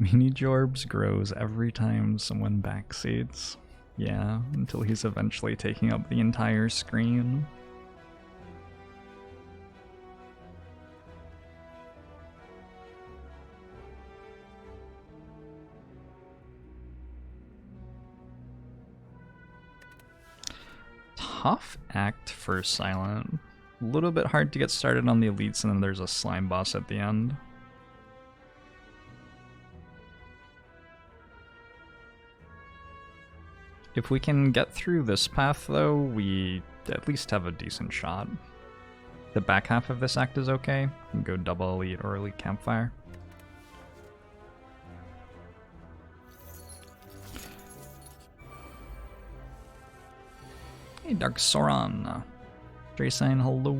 Mini Jorbs grows every time someone backseats. Yeah, until he's eventually taking up the entire screen. Tough act for Silent. A little bit hard to get started on the elites, and then there's a slime boss at the end. If we can get through this path, though, we at least have a decent shot. The back half of this act is okay. We can go double elite or elite campfire. Hey, Dark Sauron. Dre saying hello.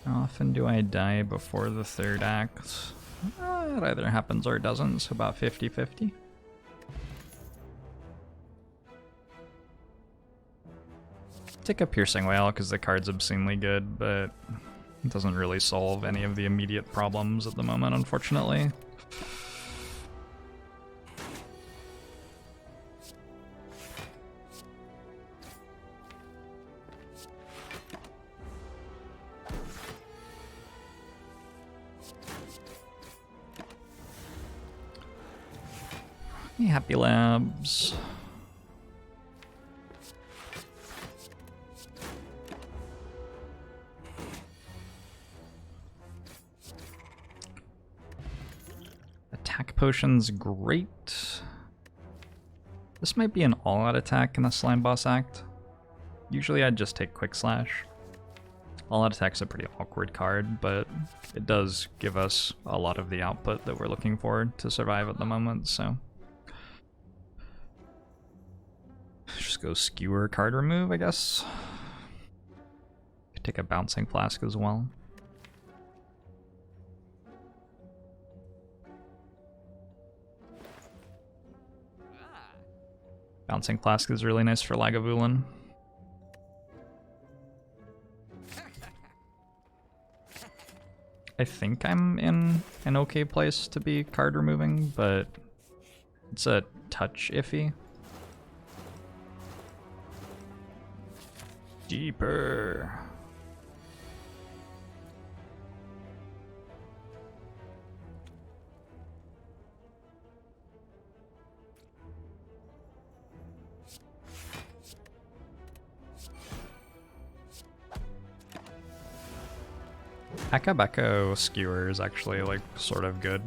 How often do I die before the third act? It either happens or it doesn't, so about 50-50. Take a Piercing Whale because the card's obscenely good, but it doesn't really solve any of the immediate problems at the moment, unfortunately. Hey, Happy Labs. Attack potion's great. This might be an all-out attack in a slime boss act. Usually I'd just take Quick Slash. All-out attack's a pretty awkward card, but it does give us a lot of the output that we're looking for to survive at the moment, so. Just go Skewer card remove, I guess. Could take a Bouncing Flask as well. Bouncing Flask is really nice for Lagavulin. I think I'm in an okay place to be card removing, but it's a touch iffy. Deeper. Akabeko Skewer is actually like sort of good.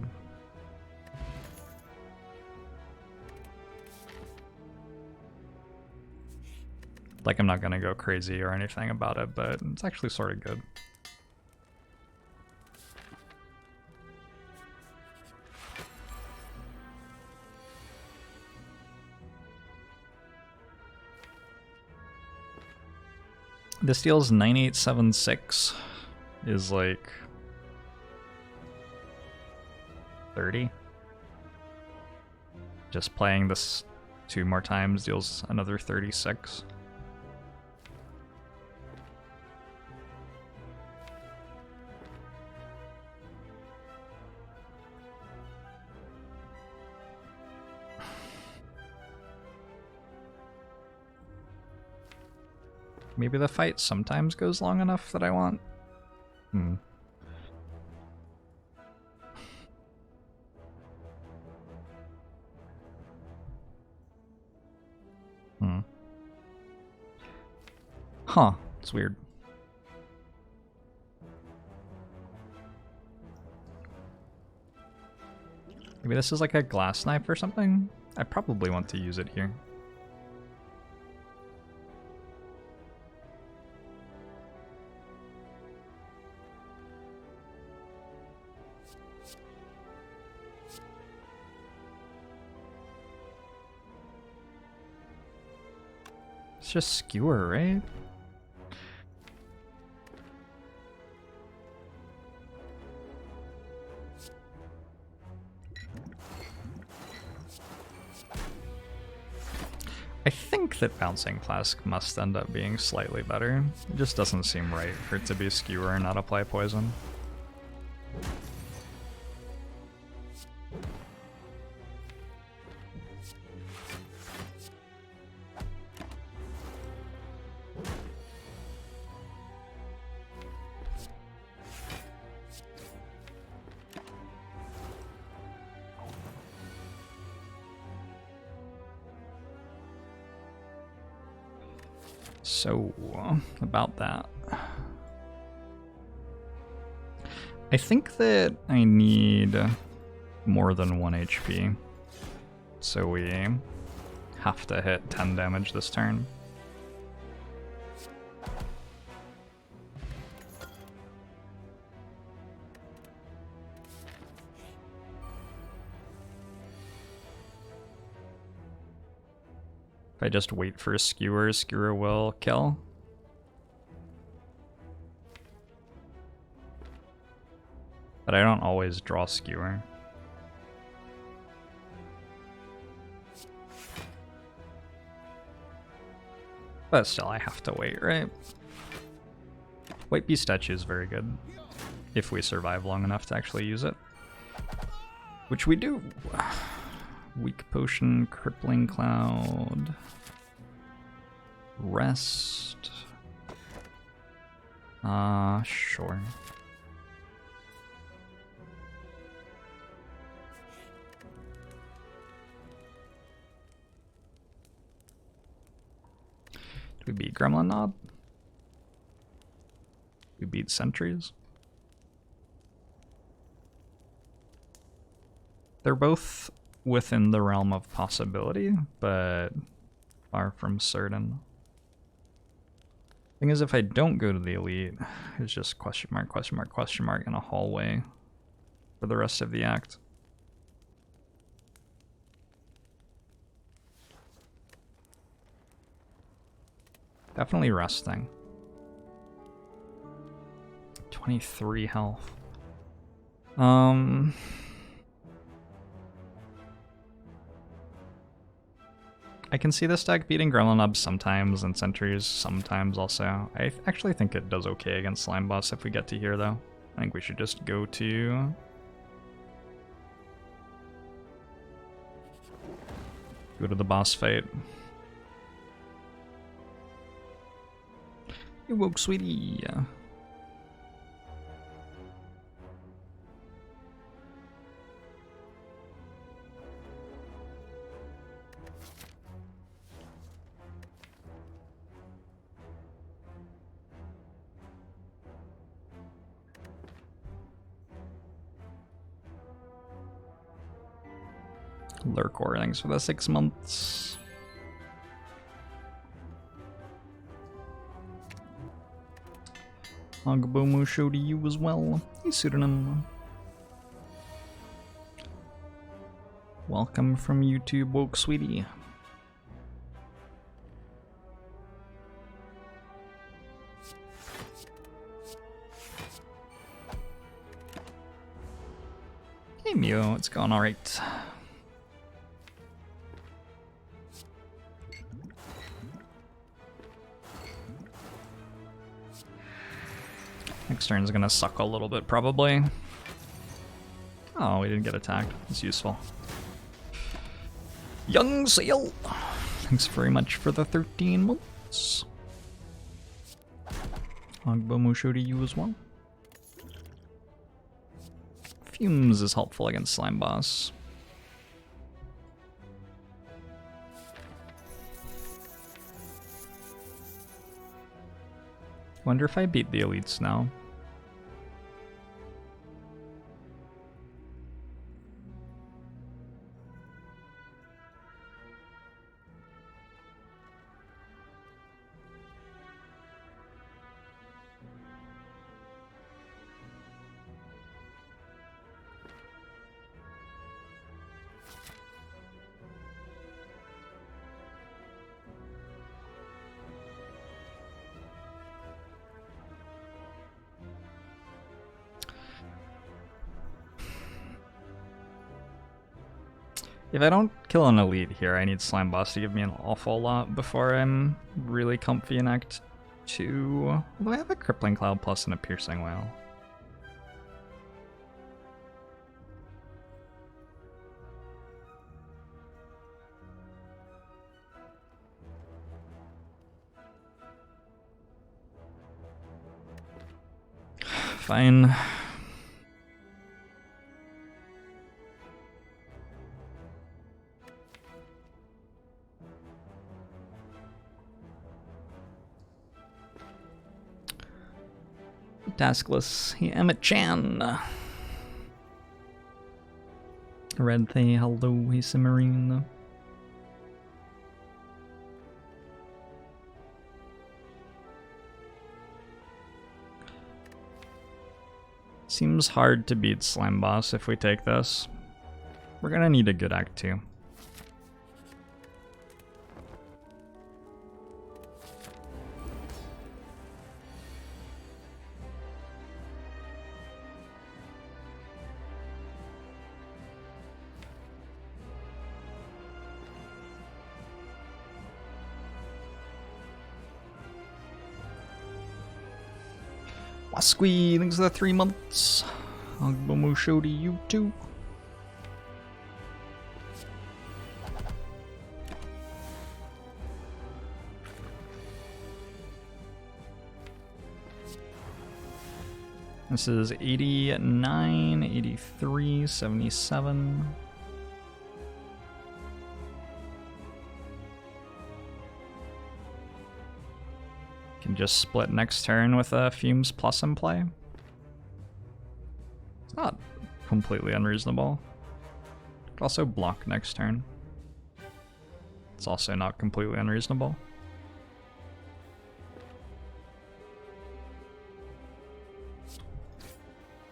Like, I'm not gonna go crazy or anything about it, but it's actually sort of good. This deals 9876 is like 30. Just playing this 2 more times deals another 36. Maybe the fight sometimes goes long enough that I want. Huh, it's weird. Maybe this is like a glass knife or something? I probably want to use it here. It's just Skewer, right? I think that Bouncing Flask must end up being slightly better. It just doesn't seem right for it to be Skewer and not apply poison. So, about that. I think that I need more than 1 HP. So we have to hit 10 damage this turn. If I just wait for a Skewer, Skewer will kill. But I don't always draw Skewer. But still, I have to wait, right? White Bee Statue is very good. If we survive long enough to actually use it. Which we do. Weak Potion, Crippling Cloud, Rest. Sure. Do we beat Gremlin Knob? We beat Sentries? They're both within the realm of possibility, but far from certain. Thing is, if I don't go to the elite, it's just question mark, question mark, question mark in a hallway for the rest of the act. Definitely resting. 23 health. I can see this deck beating Gremlin Up sometimes and Sentries sometimes also. I actually think it does okay against Slime Boss if we get to here though. I think we should just go to... go to the boss fight. You woke, sweetie. Lurkor, thanks for the 6 months. Agbomu show to you as well. Hey, pseudonym. Welcome from YouTube, woke sweetie. Hey Mew, it's going alright. Next turn's gonna suck a little bit, probably. Oh, we didn't get attacked. It's useful. Young Seal! Thanks very much for the 13 months. Agbomusho to you as well. Fumes is helpful against Slime Boss. Wonder if I beat the elites now. If I don't kill an elite here, I need Slime Boss to give me an awful lot before I'm really comfy in Act 2. Although I have a Crippling Cloud plus and a Piercing Whale. Fine. Taskless, Emmett-chan. Red Thay, hello, he's a marine. Seems hard to beat Slime Boss if we take this. We're gonna need a good Act 2. Wasqui, thanks for the 3 months. Agbomo show to you too. This is 89, 83, 77. Can just split next turn with a Fumes Plus in play. It's not completely unreasonable. Could also block next turn. It's also not completely unreasonable.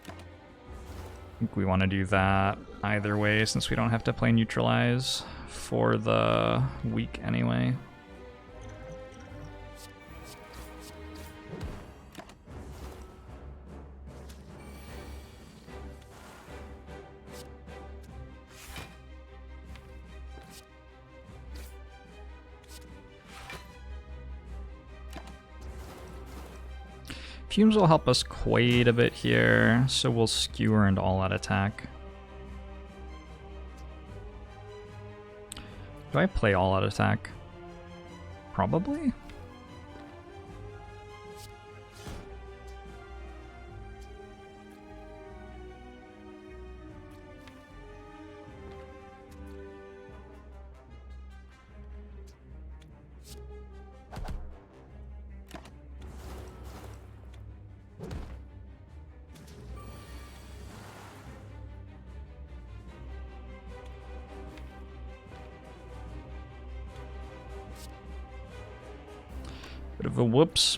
I think we want to do that either way since we don't have to play Neutralize for the week anyway. Fumes will help us quite a bit here, so we'll skewer into all-out attack. Do I play all-out attack? Probably? Bit of a whoops.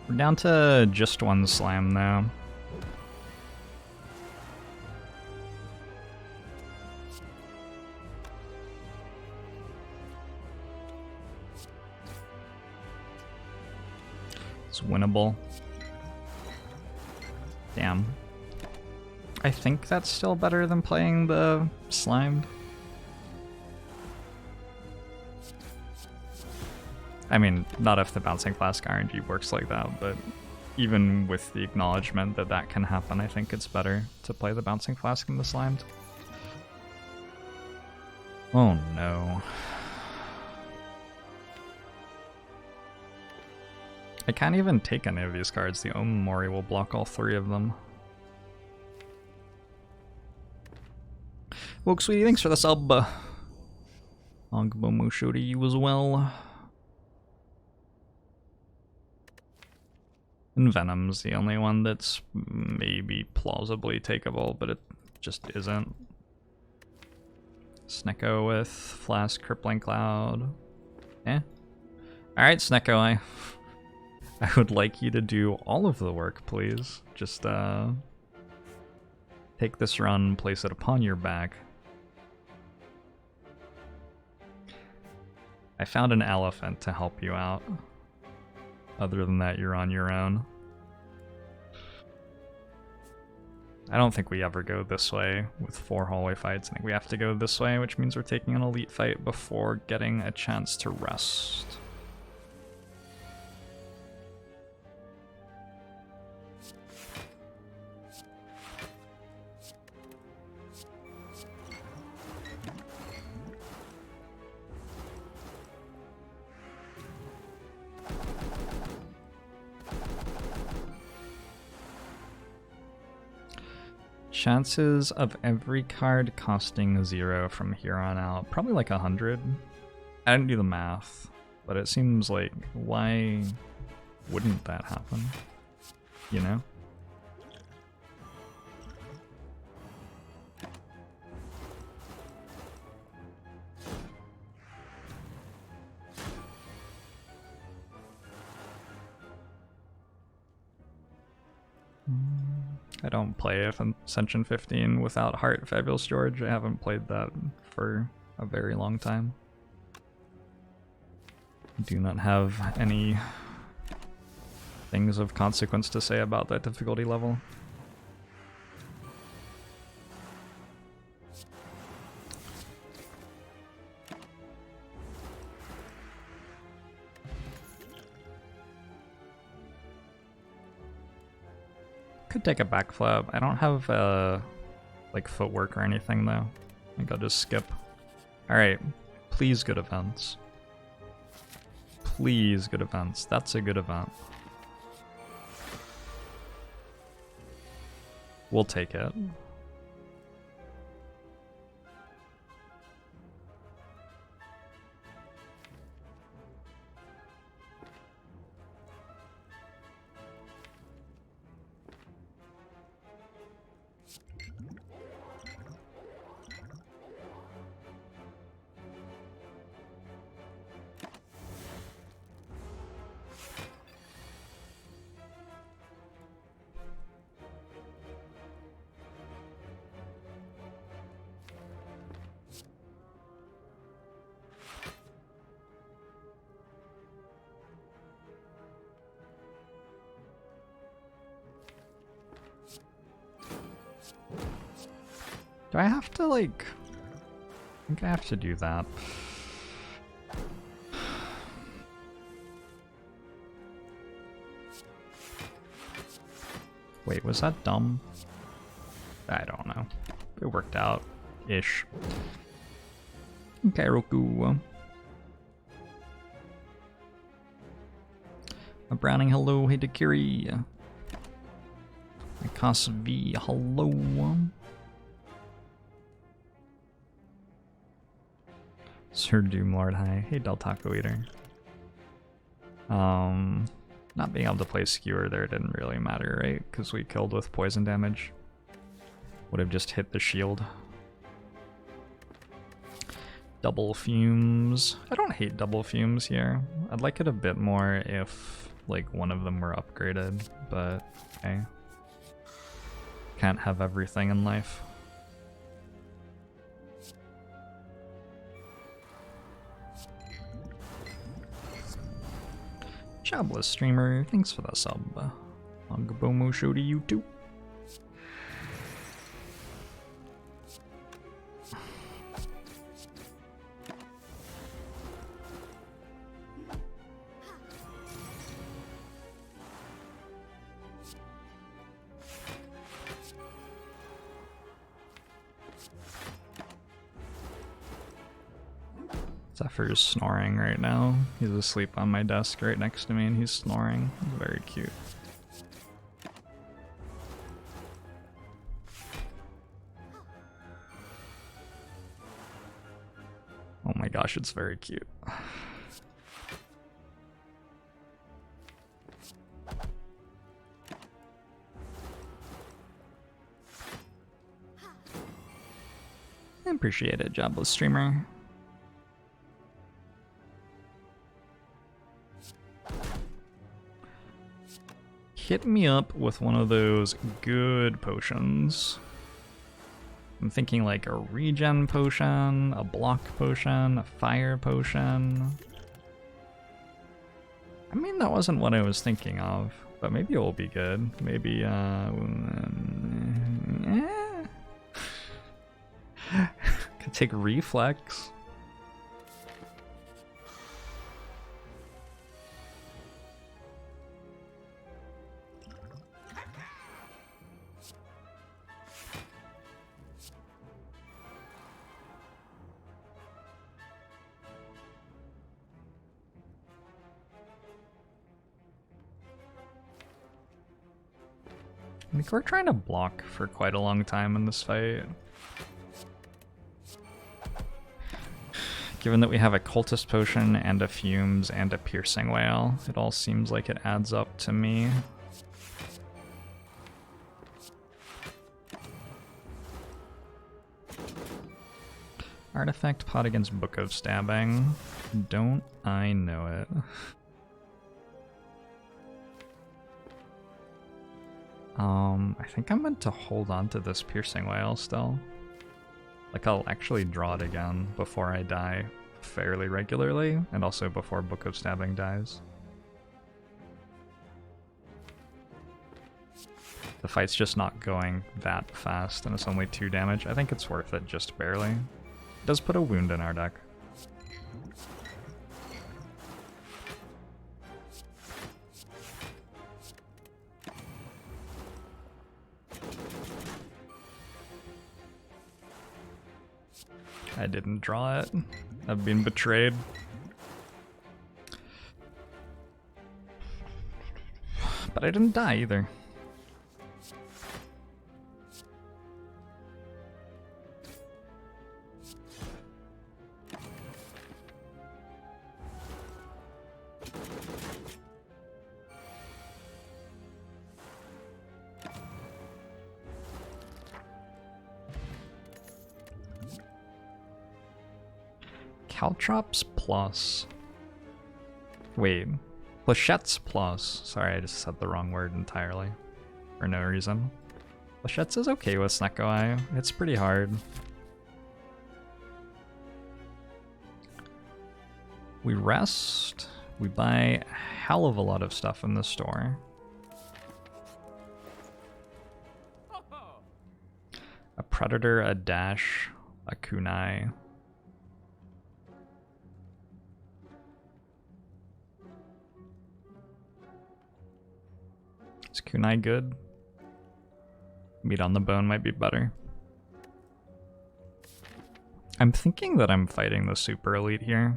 We're down to just one slime now. It's winnable. Damn. I think that's still better than playing the slimed. I mean, not if the Bouncing Flask RNG works like that, but even with the acknowledgement that that can happen, I think it's better to play the Bouncing Flask than the slimed. Oh no. I can't even take any of these cards. The Omori will block all 3 of them. Woke Sweetie, thanks for the sub. Agbomo show to you as well. And Venom's the only one that's maybe plausibly takeable, but it just isn't. Snecko with Flask, Crippling Cloud. Eh. Alright, Snecko, I would like you to do all of the work, please. Just, take this run, place it upon your back. I found an elephant to help you out. Other than that, you're on your own. I don't think we ever go this way with 4 hallway fights. I think we have to go this way, which means we're taking an elite fight before getting a chance to rest. Chances of every card costing 0 from here on out, probably like 100. I didn't do the math, but it seems like, why wouldn't that happen? You know? I don't play Ascension 15 without Heart Fabulous George. I haven't played that for a very long time. I do not have any things of consequence to say about that difficulty level. Could take a backflip. I don't have like footwork or anything though. I think I'll just skip. Alright, please good events. Please good events. That's a good event. We'll take it. Do I have to, like... I think I have to do that. Wait, was that dumb? I don't know. It worked out. Ish. Okay, Roku. A Browning, hello. Hey, Dakiri. Mikas V, hello. Sir Doomlord, hi. Hey, Del Taco Eater. Not being able to play Skewer there didn't really matter, right? Because we killed with poison damage. Would have just hit the shield. Double fumes. I don't hate double fumes here. I'd like it a bit more if, like, one of them were upgraded, but okay. Can't have everything in life. Jobless streamer, thanks for the sub. Ongabomo show to you too. Zephyr's snoring right now. He's asleep on my desk right next to me and he's snoring. He's very cute. Oh my gosh, it's very cute. I appreciate it, jobless streamer. Hit me up with one of those good potions. I'm thinking like a regen potion, a block potion, a fire potion. I mean, that wasn't what I was thinking of, but maybe it will be good. Maybe, could take reflex. I think we're trying to block for quite a long time in this fight. Given that we have a cultist potion and a fumes and a piercing whale, it all seems like it adds up to me. Artifact pot against Book of Stabbing. Don't I know it? I think I'm meant to hold on to this piercing whale still. Like, I'll actually draw it again before I die fairly regularly, and also before Book of Stabbing dies. The fight's just not going that fast, and it's only 2 damage. I think it's worth it just barely. It does put a wound in our deck. I didn't draw it. I've been betrayed. But I didn't die either. Caltrops plus. Wait. Flechette's plus. Sorry, I just said the wrong word entirely. For no reason. Flechette's is okay with Snecko Eye. It's pretty hard. We rest. We buy a hell of a lot of stuff in the store. A Predator, a Dash, a Kunai. Is Kunai good? Meat on the bone might be better. I'm thinking that I'm fighting the super elite here.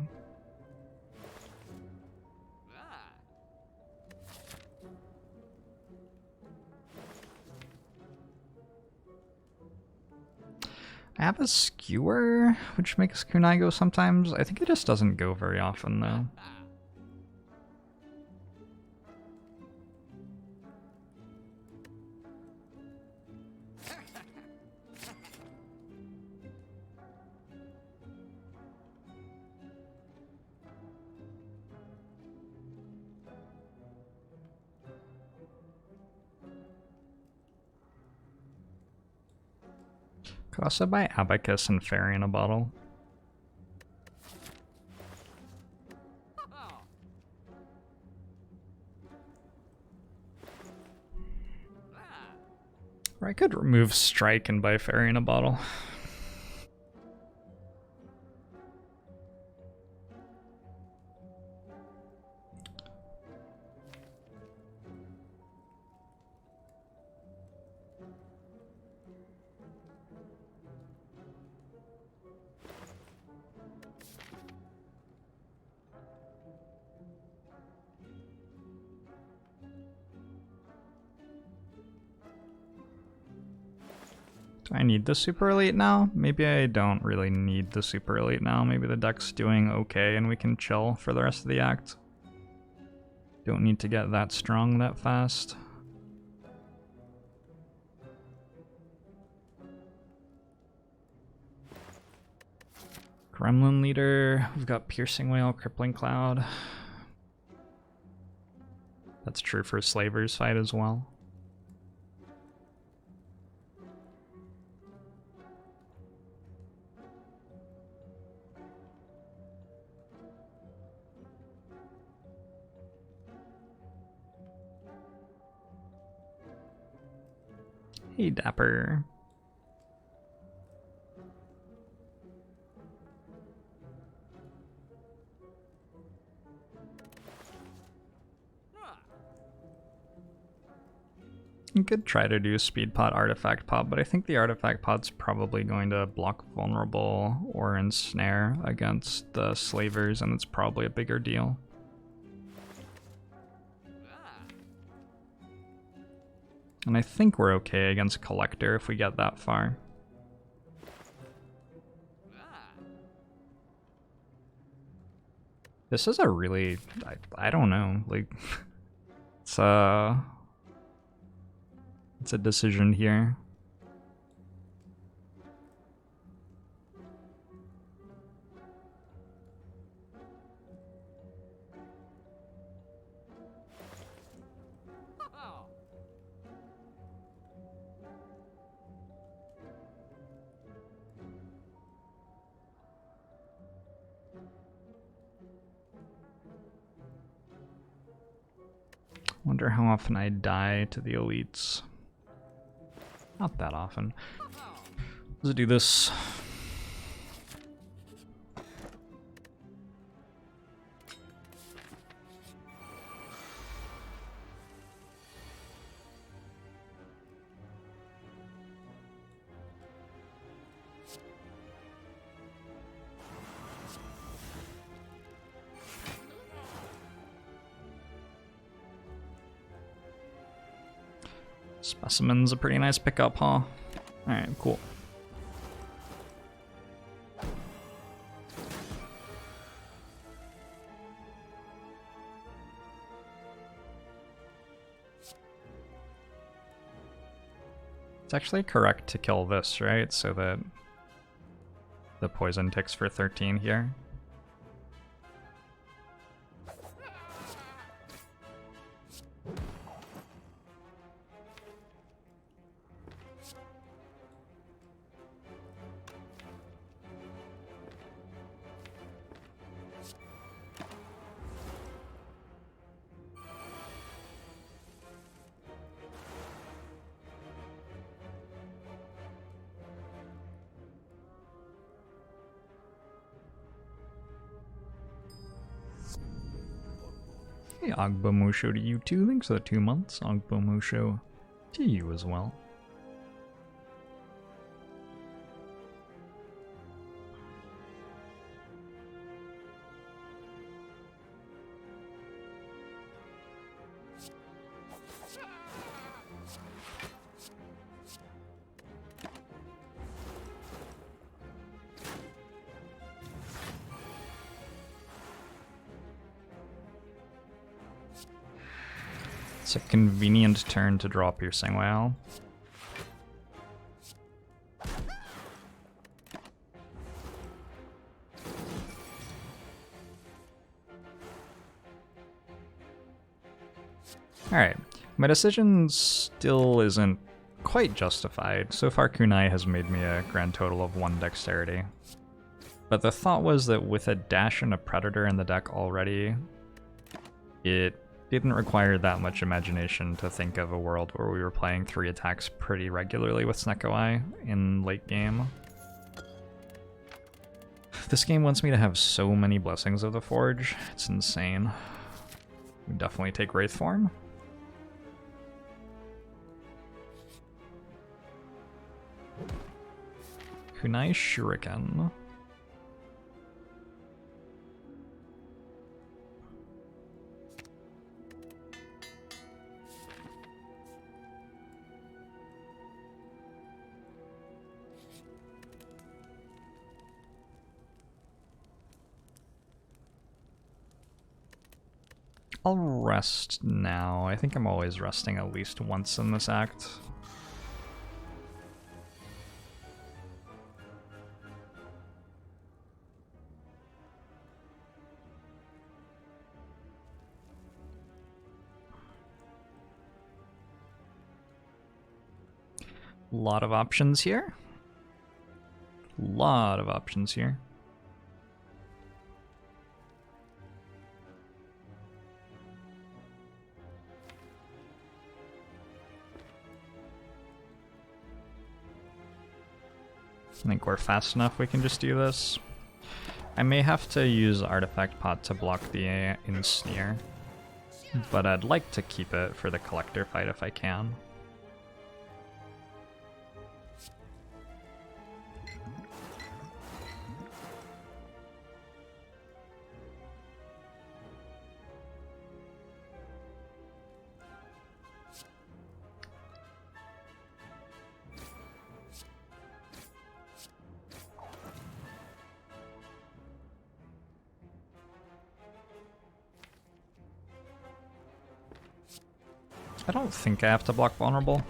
I have a skewer, which makes Kunai go sometimes. I think it just doesn't go very often though. Could also buy Abacus and Fairy in a bottle. Or I could remove Strike and buy Fairy in a bottle. Do I need the super elite now? Maybe I don't really need the super elite now. Maybe the deck's doing okay and we can chill for the rest of the act. Don't need to get that strong that fast. Gremlin leader. We've got Piercing Whale, Crippling Cloud. That's true for Slaver's fight as well. Hey, Dapper. You could try to do speed pot, artifact pot, but I think the artifact pot's probably going to block vulnerable or ensnare against the slavers, and it's probably a bigger deal. And I think we're okay against collector if we get that far. This is a really, I don't know, like, it's a decision here. Wonder how often I die to the elites. Not that often. Let's do this. Specimen's a pretty nice pickup, huh? Alright, cool. It's actually correct to kill this, right? So that the poison ticks for 13 here. Hey, Agba Musho to you too. Thanks for the 2 months. Agba Musho to you as well. It's a convenient turn to draw Piercing Wail. Alright, my decision still isn't quite justified. So far Kunai has made me a grand total of 1 dexterity. But the thought was that with a dash and a predator in the deck already, it didn't require that much imagination to think of a world where we were playing 3 attacks pretty regularly with Snecko in late game. This game wants me to have so many Blessings of the Forge, it's insane. We definitely take Wraith form. Kunai Shuriken. I'll rest now. I think I'm always resting at least once in this act. Lot of options here. Lot of options here. I think we're fast enough we can just do this. I may have to use Artifact Pot to block the Ensnare, but I'd like to keep it for the Collector fight if I can. I don't think I have to block vulnerable.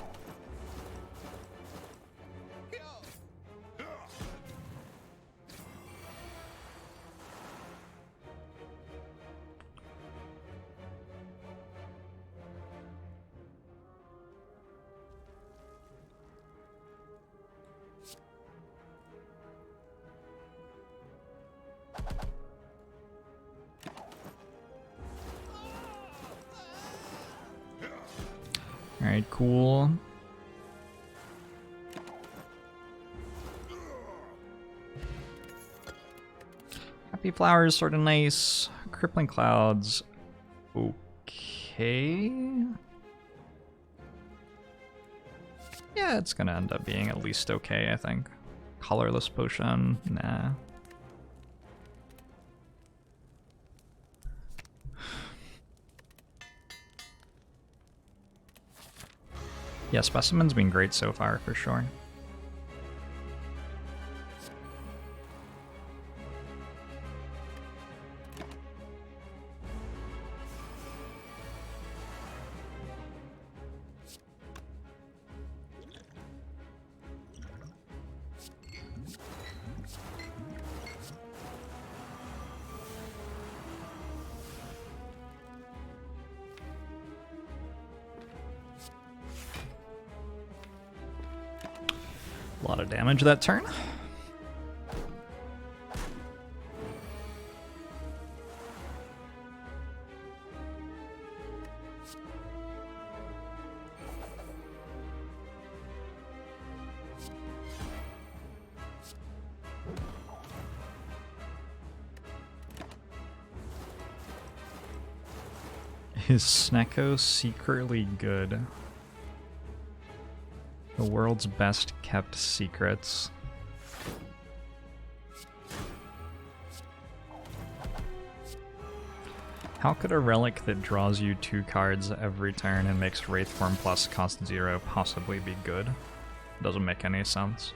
Alright, cool. Happy Flowers, sort of nice. Crippling Clouds, okay. Yeah, it's gonna end up being at least okay, I think. Colorless Potion, nah. Yeah, Specimen's been great so far, for sure. A lot of damage that turn. Is Snecko secretly good? The world's best kept secrets. How could a relic that draws you 2 cards every turn and makes Wraith Form Plus cost 0 possibly be good? Doesn't make any sense.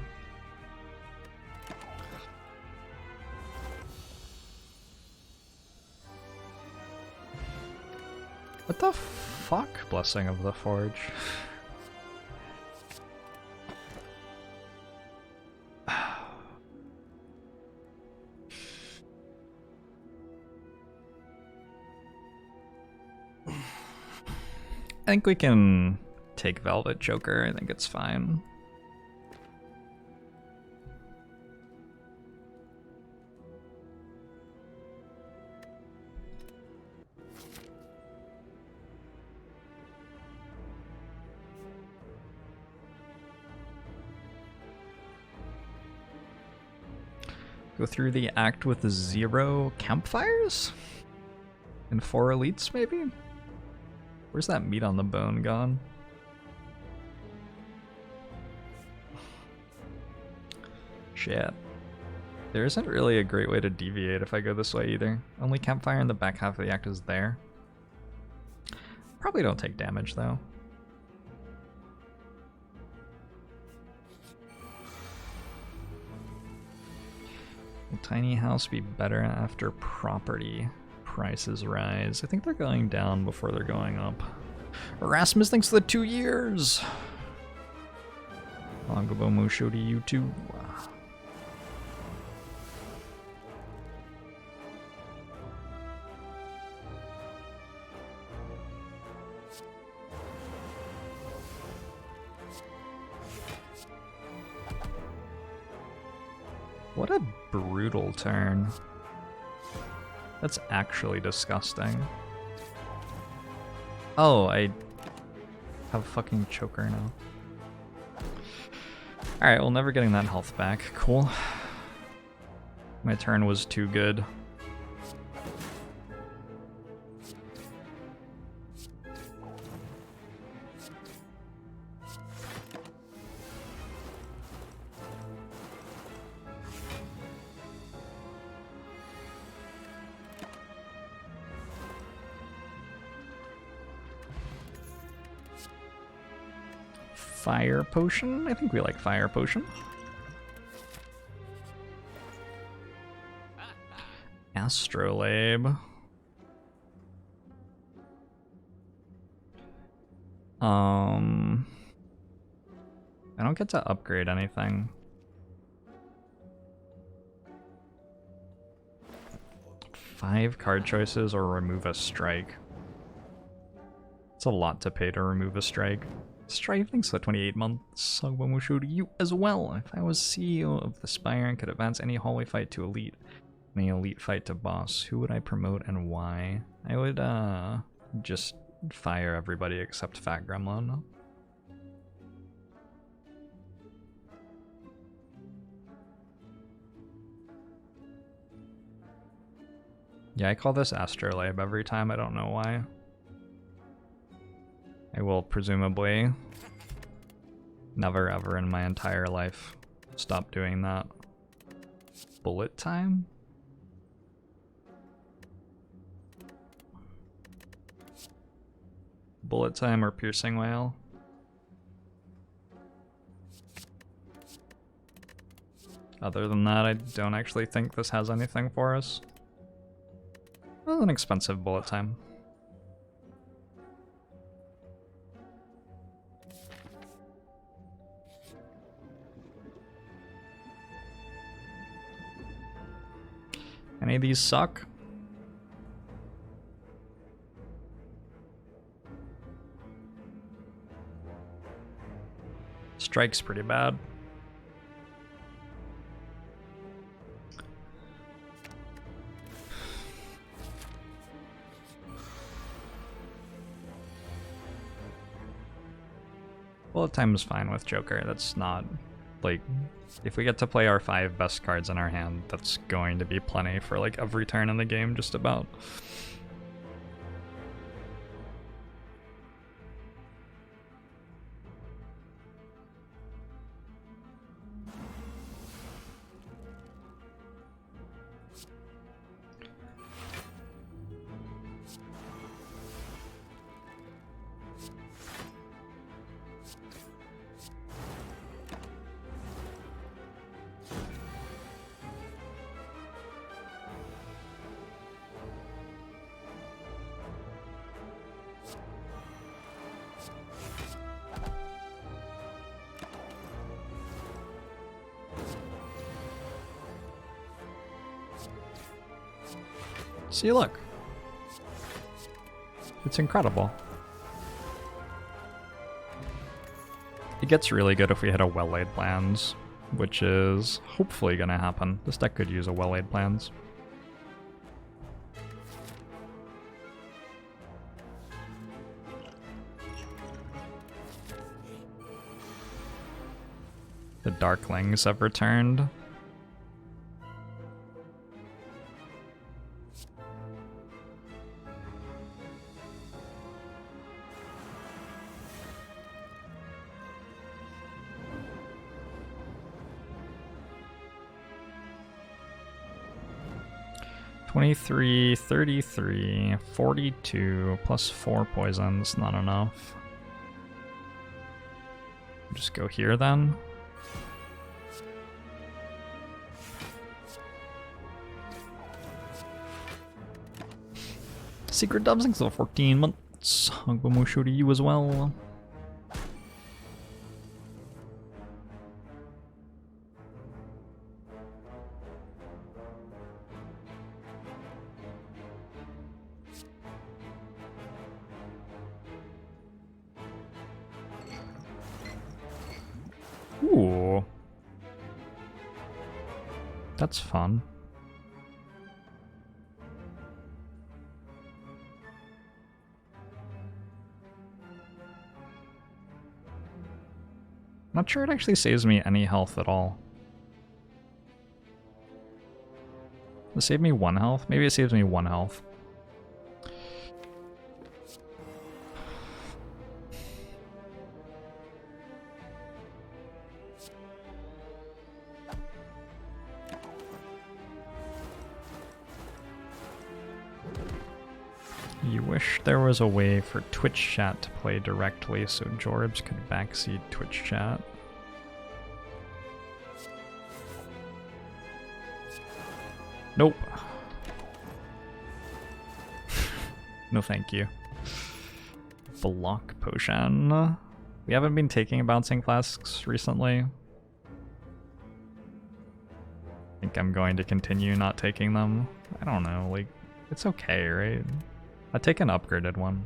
What the fuck, Blessing of the Forge? I think we can take Velvet Joker, I think it's fine. Go through the act with 0 campfires? And 4 elites, maybe? Where's that meat on the bone gone? Shit. There isn't really a great way to deviate if I go this way either. Only campfire in the back half of the act is there. Probably don't take damage though. Will tiny house be better after property prices rise? I think they're going down before they're going up. Erasmus thanks for the 2 years! Longobo Musho to you too. What a brutal turn. That's actually disgusting. Oh, I have a fucking choker now. Alright, well, never getting that health back. Cool. My turn was too good. Fire potion? I think we like fire potion. Astrolabe. I don't get to upgrade anything. Five card choices or remove a strike. It's a lot to pay to remove a strike. Strive, thanks for 28 months. Sogbomushu to you as well. If I was CEO of the Spire and could advance any hallway fight to elite, any elite fight to boss, who would I promote and why? I would just fire everybody except Fat Gremlin. Yeah, I call this Astrolabe every time, I don't know why. I will presumably never ever in my entire life stop doing that. Bullet time? Bullet time or piercing wail? Other than that, I don't actually think this has anything for us. Well, an expensive bullet time. Any of these suck? Strike's pretty bad. Bullet time is fine with Joker. That's not, like, if we get to play our 5 best cards in our hand, that's going to be plenty for, like, every turn in the game, just about. See, look. It's incredible. It gets really good if we hit a well-laid plans, which is hopefully gonna happen. This deck could use a well-laid plans. The Darklings have returned. $23, $33, $42, plus 4 poisons, not enough. Just go here then. Secret Dubs, thanks for 14 months. Agbomushu to you as well. Ooh. That's fun. Not sure it actually saves me any health at all. Does it save me 1 health? Maybe it saves me 1 health. You wish there was a way for Twitch chat to play directly so Jorbs could backseat Twitch chat. Nope. No thank you. Block potion. We haven't been taking bouncing flasks recently. I think I'm going to continue not taking them. I don't know, like, it's okay, right? I'd take an upgraded one.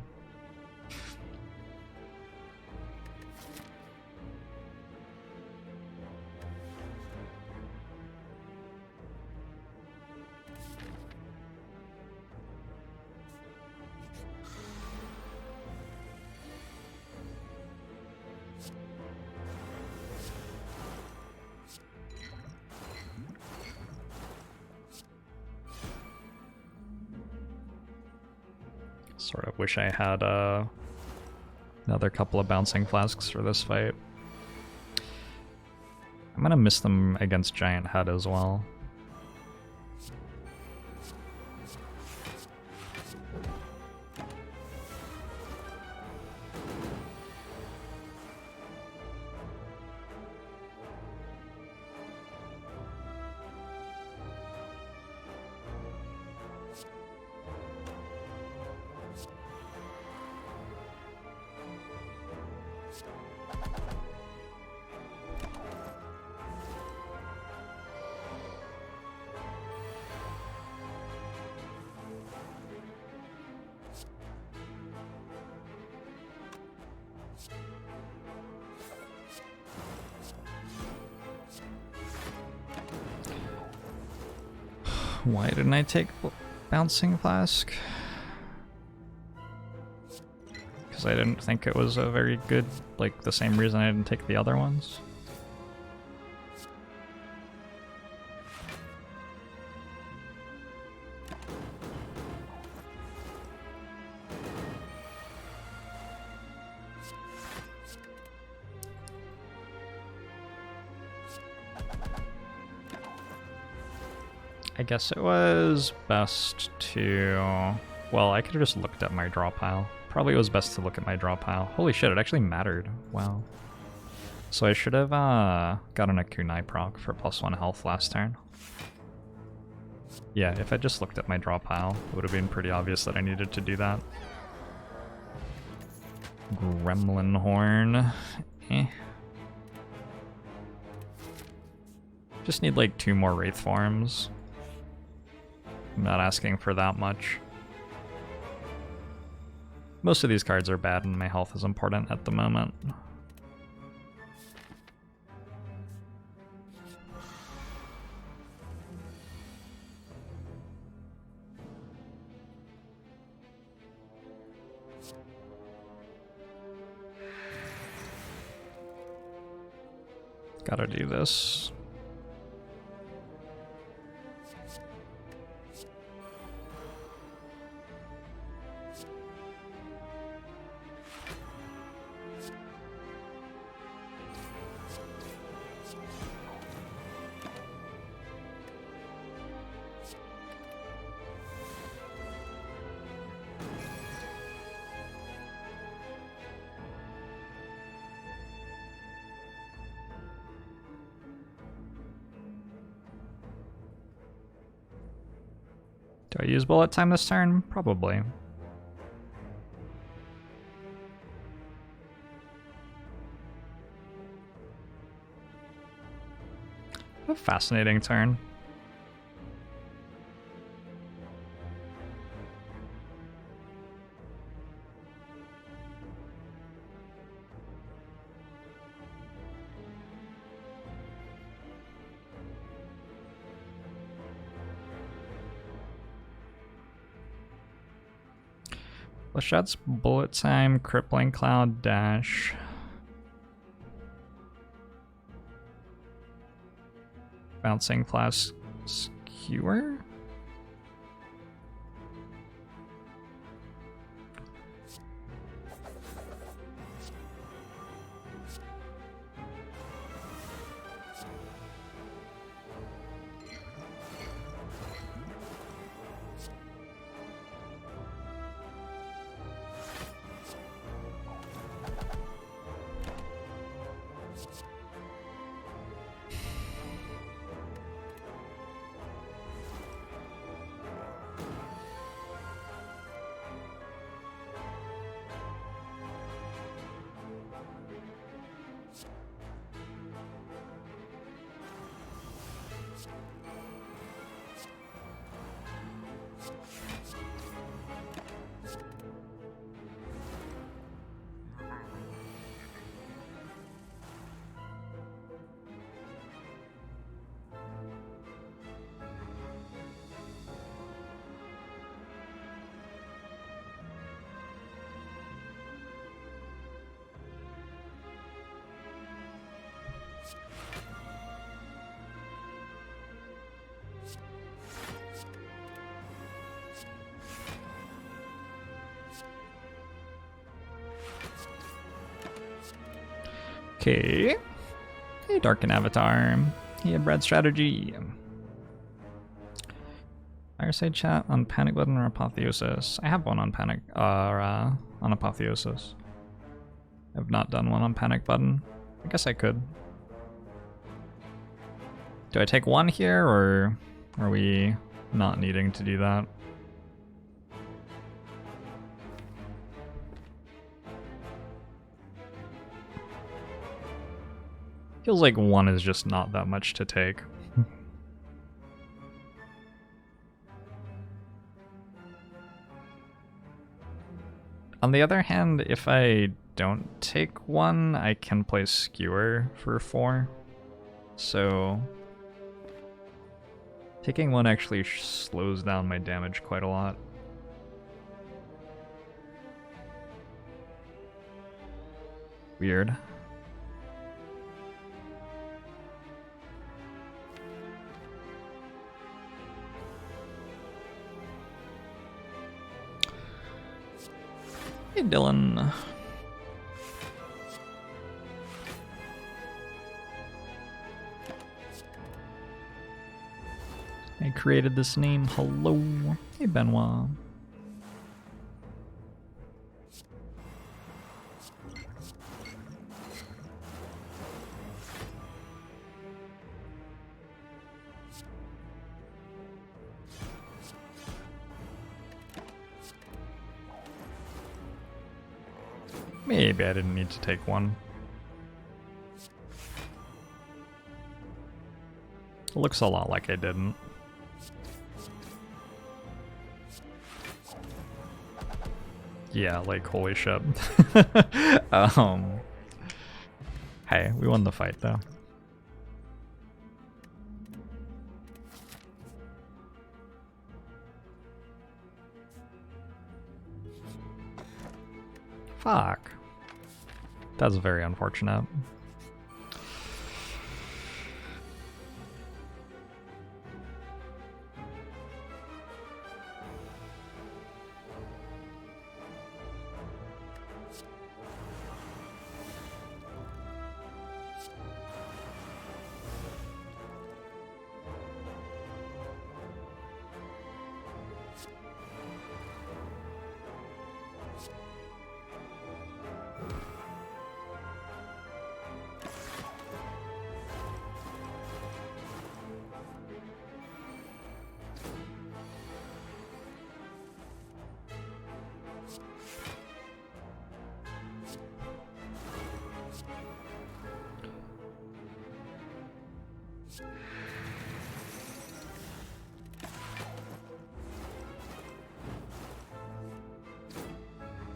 Sort of wish I had another couple of bouncing flasks for this fight. I'm gonna miss them against Giant Head as well. Why didn't I take Bouncing Flask? Because I didn't think it was a very good, like the same reason I didn't take the other ones. I guess it was best to... Well, I could have just looked at my draw pile. Probably it was best to look at my draw pile. Holy shit, it actually mattered. Wow. So I should have gotten a kunai proc for +1 health last turn. Yeah, if I just looked at my draw pile, it would have been pretty obvious that I needed to do that. Gremlin Horn. Eh. Just need like 2 more Wraith forms. I'm not asking for that much. Most of these cards are bad and my health is important at the moment. Gotta do this. Do I use bullet time this turn? Probably. A fascinating turn. Lashad's bullet time, crippling cloud dash. Bouncing Flask Skewer? Okay. Hey, Darken Avatar. Hey, Bread Strategy. Fireside chat on Panic Button or Apotheosis? I have one on Panic, on Apotheosis. I've not done one on Panic Button. I guess I could. Do I take one here, or are we not needing to do that? Feels like one is just not that much to take. On the other hand, if I don't take one, I can play Skewer for 4. So taking one actually slows down my damage quite a lot. Weird. Hey, Dylan. I created this name. Hello. Hey, Benoit. Maybe I didn't need to take one. It looks a lot like I didn't. Yeah, like, holy shit. Hey, we won the fight, though. Fuck. That's very unfortunate.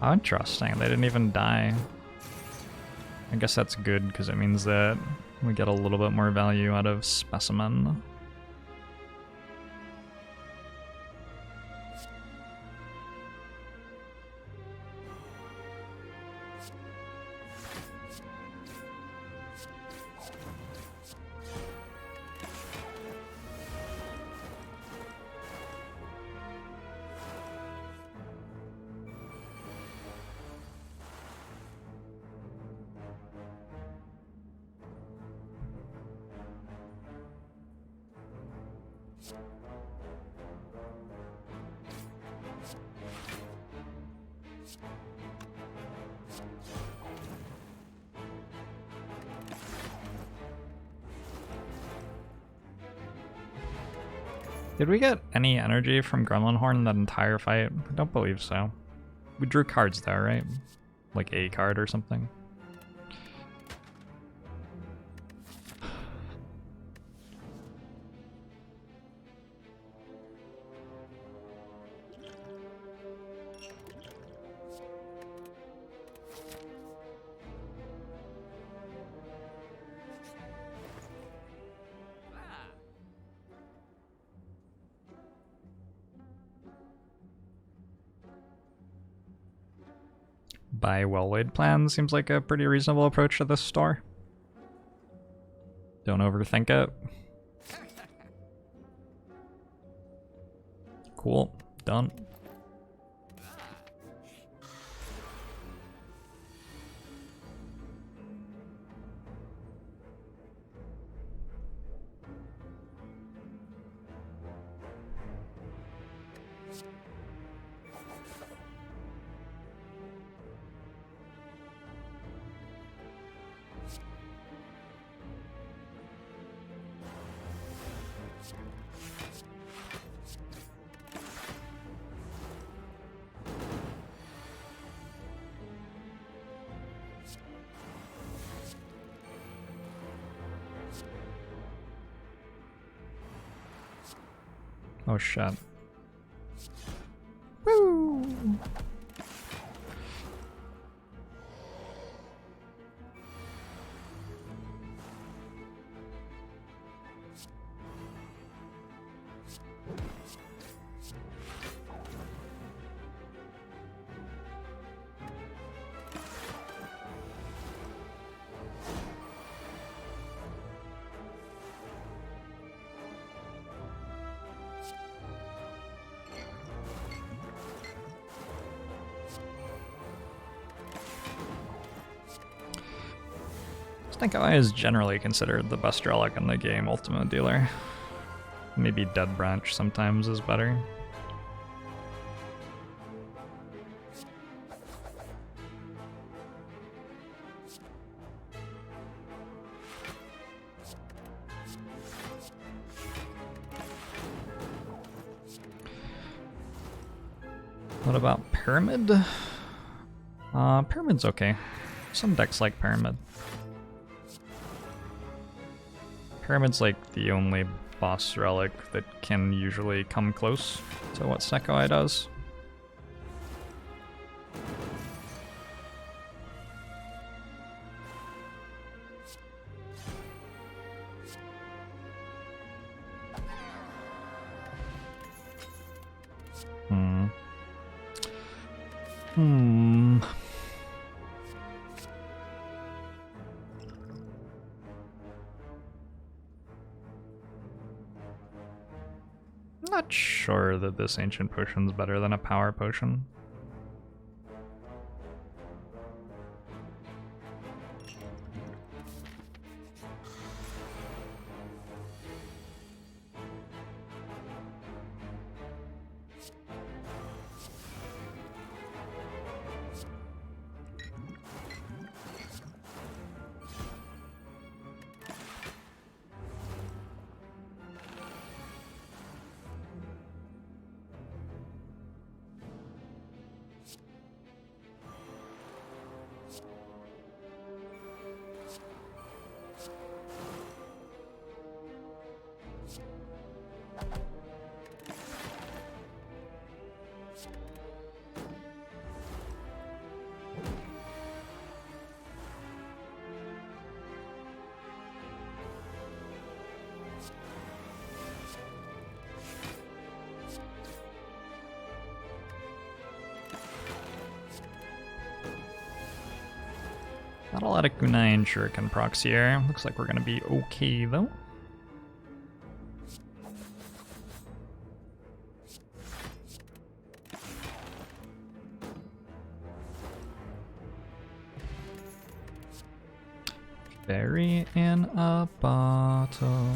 Oh, interesting. They didn't even die. I guess that's good, because it means that we get a little bit more value out of Specimen. Did we get any energy from Gremlin Horn that entire fight? I don't believe so. We drew cards though, right? Like a card or something. Buy well-laid plan seems like a pretty reasonable approach to this store. Don't overthink it. Cool. Done. Oh shit. Woo! Snake is generally considered the best relic in the game, Ultimate Dealer. Maybe Dead Branch sometimes is better. What about Pyramid? Pyramid's okay. Some decks like Pyramid. Pyramid's like the only boss relic that can usually come close to what Sekoi does. Not sure that this ancient potion's better than a power potion. Not a lot of Kunai and Shuriken procs here. Looks like we're gonna be okay though. Fairy in a bottle.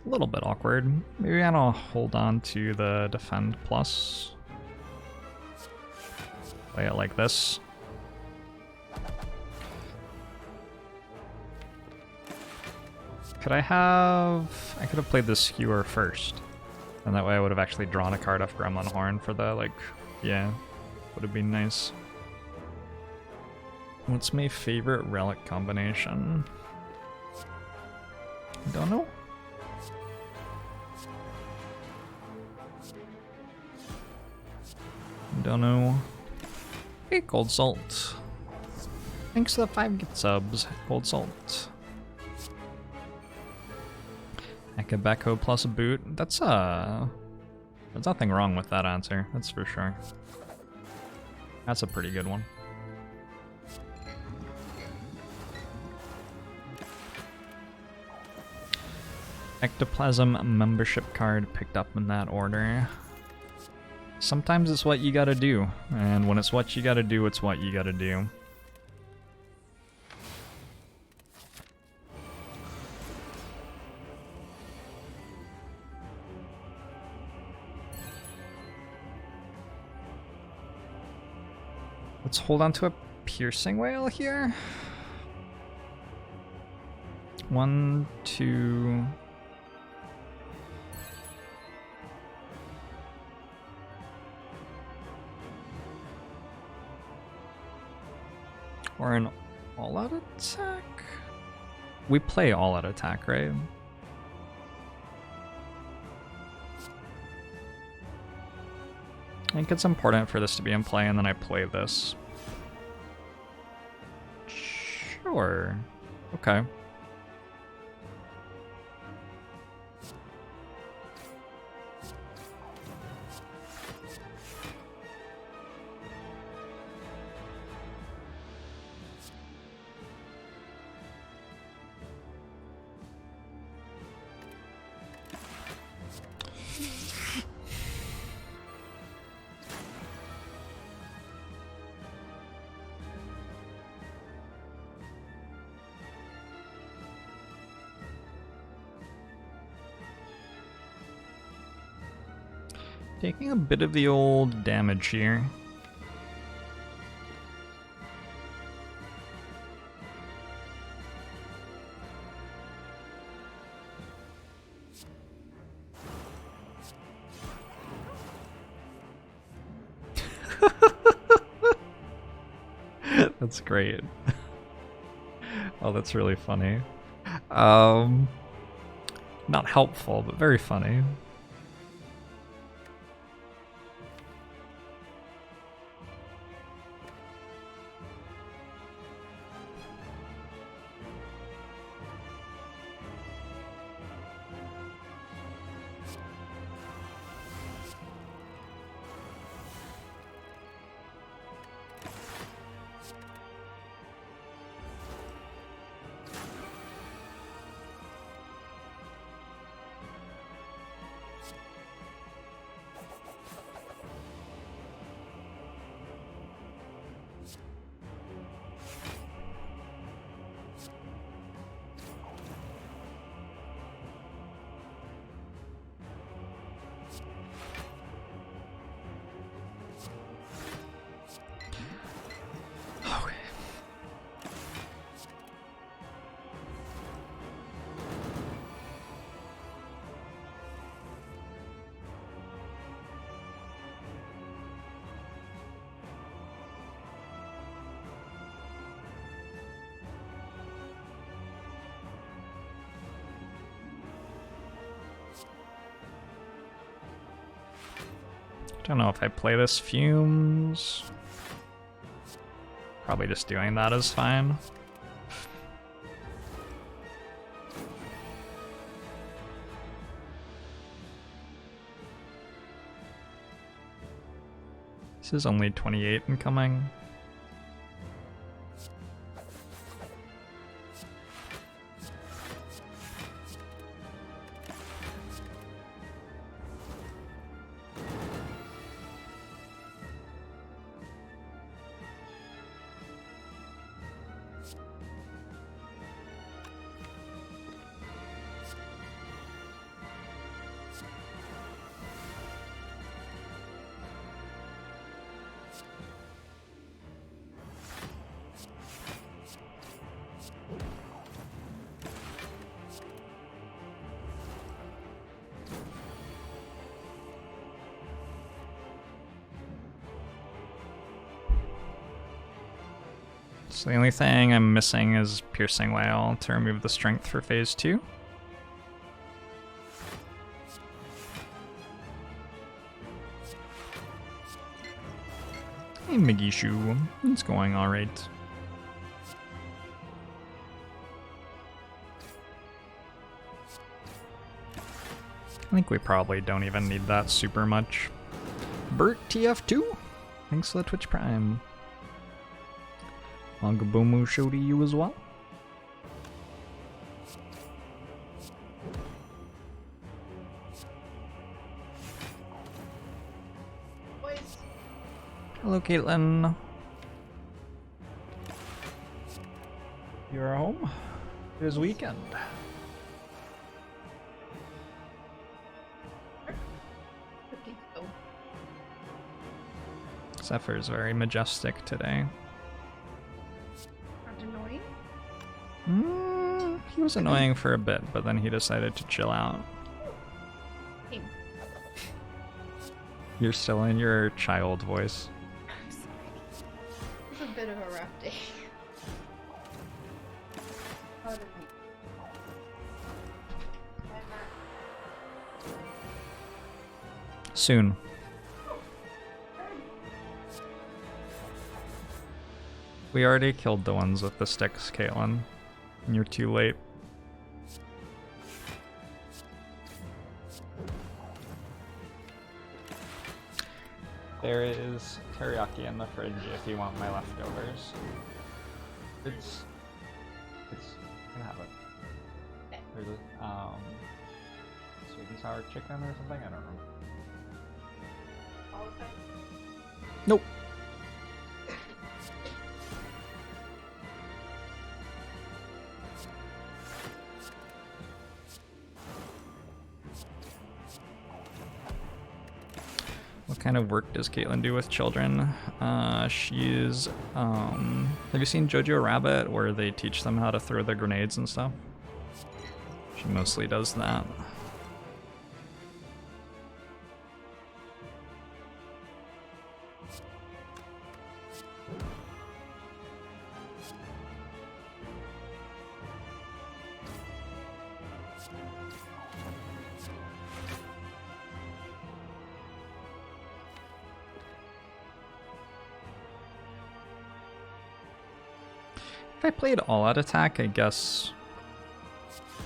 a little bit awkward. Maybe I'll hold on to the defend plus. Play it like this. Could I could have played the skewer first. And that way I would have actually drawn a card off Gremlin Horn for the, like, yeah, would have been nice. What's my favorite relic combination? Don't know. Don't know. Hey, Gold Salt. Thanks to the 5 gift subs, Gold Salt. Ekabeko plus a boot. There's nothing wrong with that answer, that's for sure. That's a pretty good one. Ectoplasm membership card picked up in that order. Sometimes it's what you gotta do, and when it's what you gotta do, it's what you gotta do. Let's hold on to a piercing whale here. 1, 2... Or an all-out attack? We play all-out attack, right? I think it's important for this to be in play, and then I play this. Sure. Okay. Taking a bit of the old damage here. That's great. Oh, that's really funny. Not helpful, but very funny. Don't know if I play this Fumes. Probably just doing that is fine. This is only 28 incoming. So the only thing I'm missing is Piercing Whale to remove the strength for phase 2. Hey Migishu, it's going alright. I think we probably don't even need that super much. Bert TF2, thanks for the Twitch Prime. Longabomu show to you as well. Boys. Hello, Caitlin. You're home? It is weekend. Zephyr's very majestic today. Not annoying? He was annoying for a bit, but then he decided to chill out. Hey. You're still in your child voice. I'm sorry. It's a bit of a rough day. Pardon me. Soon. We already killed the ones with the sticks, Caitlin. You're too late. There is teriyaki in the fridge if you want my leftovers. It's you can have it. There's a sweet and sour chicken or something, I don't know. Nope. What kind of work does Caitlin do with children? She's, have you seen Jojo Rabbit where they teach them how to throw the grenades and stuff? She mostly does that. If I played all out attack, I guess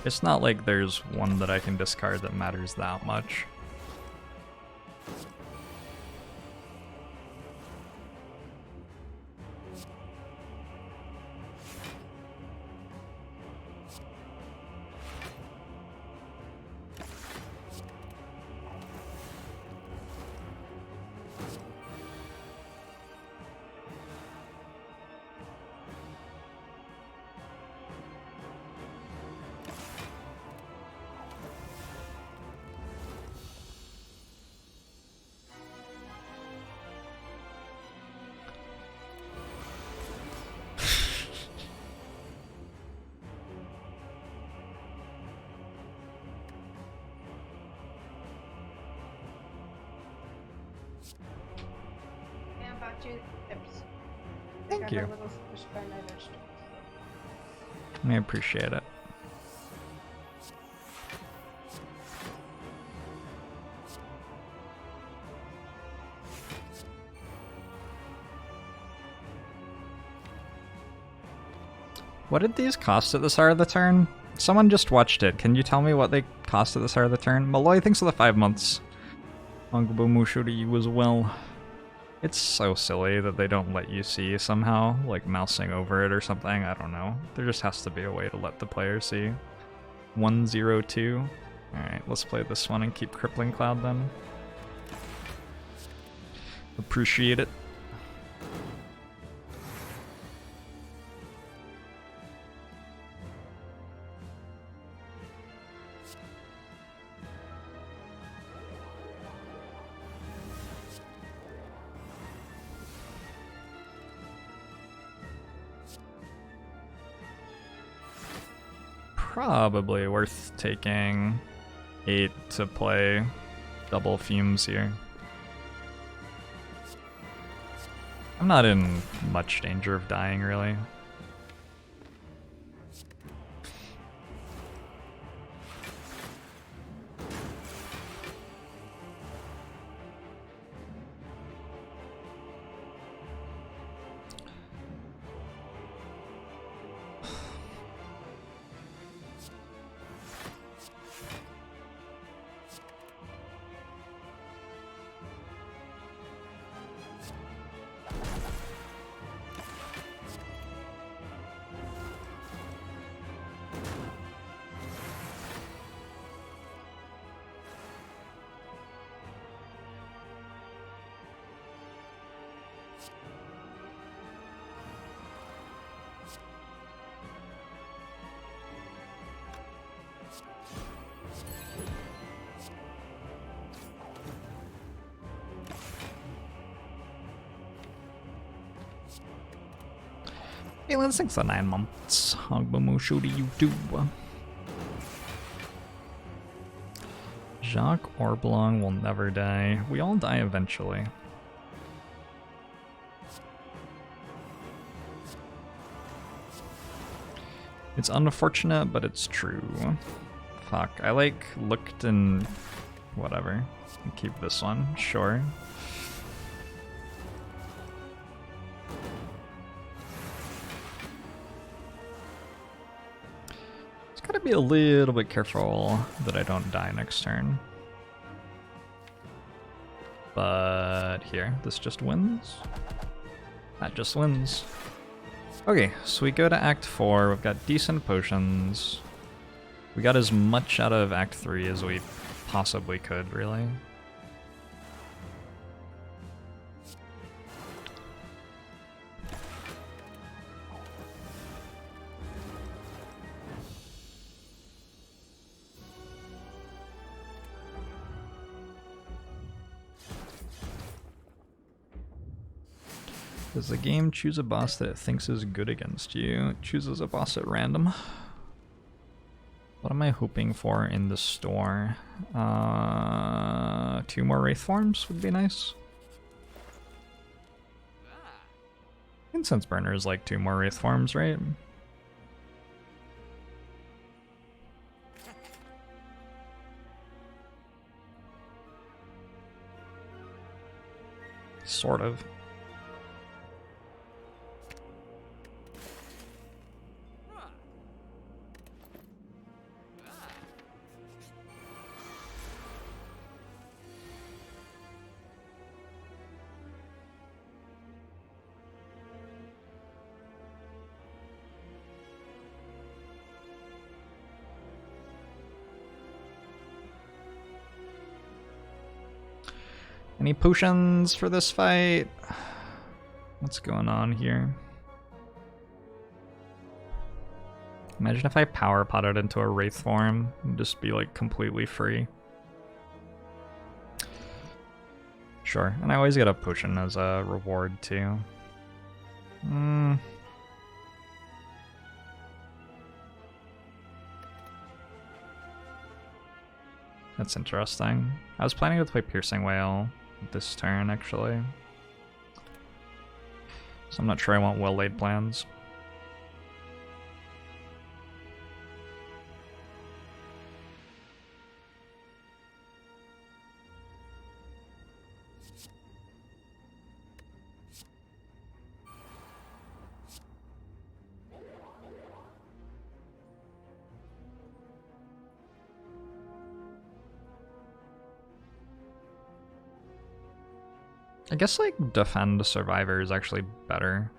it's not like there's one that I can discard that matters that much. Thank you. I appreciate it. What did these cost at the start of the turn? Someone just watched it. Can you tell me what they cost at the start of the turn? Malloy, thanks for the 5 months. Mangabo Mushu to you as well. It's so silly that they don't let you see somehow, like mousing over it or something, I don't know. There just has to be a way to let the player see. 102. Alright, let's play this one and keep Crippling Cloud then. Appreciate it. Probably worth taking 8 to play double fumes here. I'm not in much danger of dying, really. Caitlin, thanks for 9 months. Hogbamushu to you too. Jacques Orblong will never die. We all die eventually. It's unfortunate, but it's true. Fuck, I like looked and whatever. Keep this one, sure. Just gotta be a little bit careful that I don't die next turn. But here, this just wins. That just wins. Okay, so we go to Act 4, we've got decent potions. We got as much out of Act 3 as we possibly could, really. Does the game choose a boss that it thinks is good against you? It chooses a boss at random. What am I hoping for in the store? 2 more Wraith forms would be nice. Incense Burner is like 2 more Wraith forms, right? Sort of. Any potions for this fight? What's going on here? Imagine if I power potted into a Wraith form and just be like completely free. Sure, and I always get a potion as a reward too. That's interesting. I was planning to play Piercing Whale this turn, actually. So I'm not sure I want well-laid plans. I guess, like, Defend Survivor is actually better.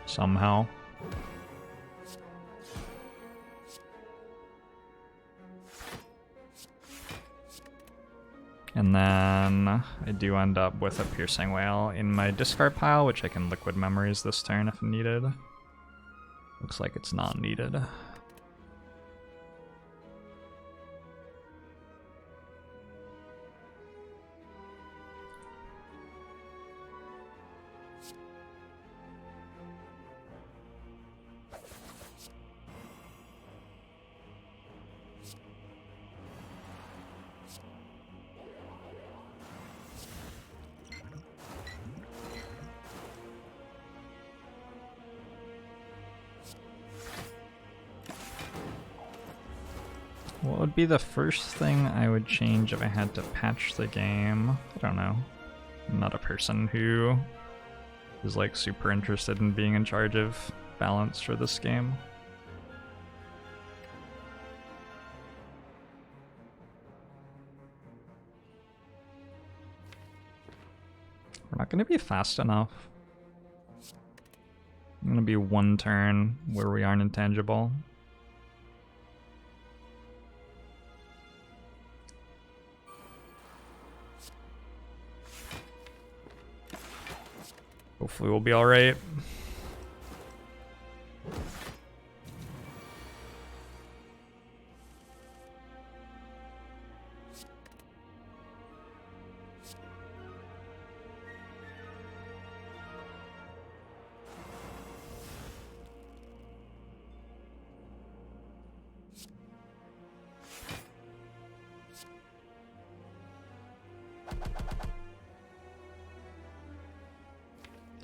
Somehow. And then I do end up with a Piercing Whale in my discard pile, which I can Liquid Memories this turn if needed. Looks like it's not needed. What would be the first thing I would change if I had to patch the game? I don't know. I'm not a person who is like super interested in being in charge of balance for this game. We're not going to be fast enough. I'm going to be 1 turn where we aren't intangible. Hopefully we'll be alright.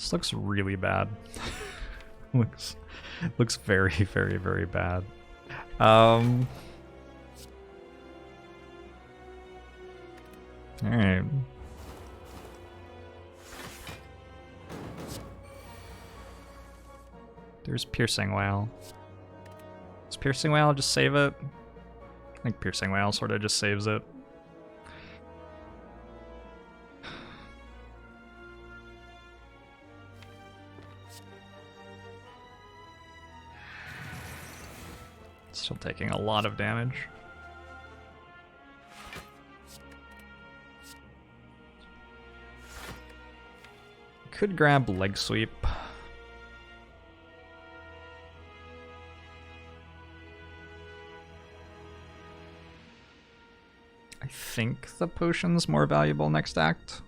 This looks really bad. looks very, very, very bad. Alright. There's Piercing Whale. Does Piercing Whale just save it? I think Piercing Whale sort of just saves it. Still taking a lot of damage. Could grab Leg Sweep. I think the potion's more valuable next act.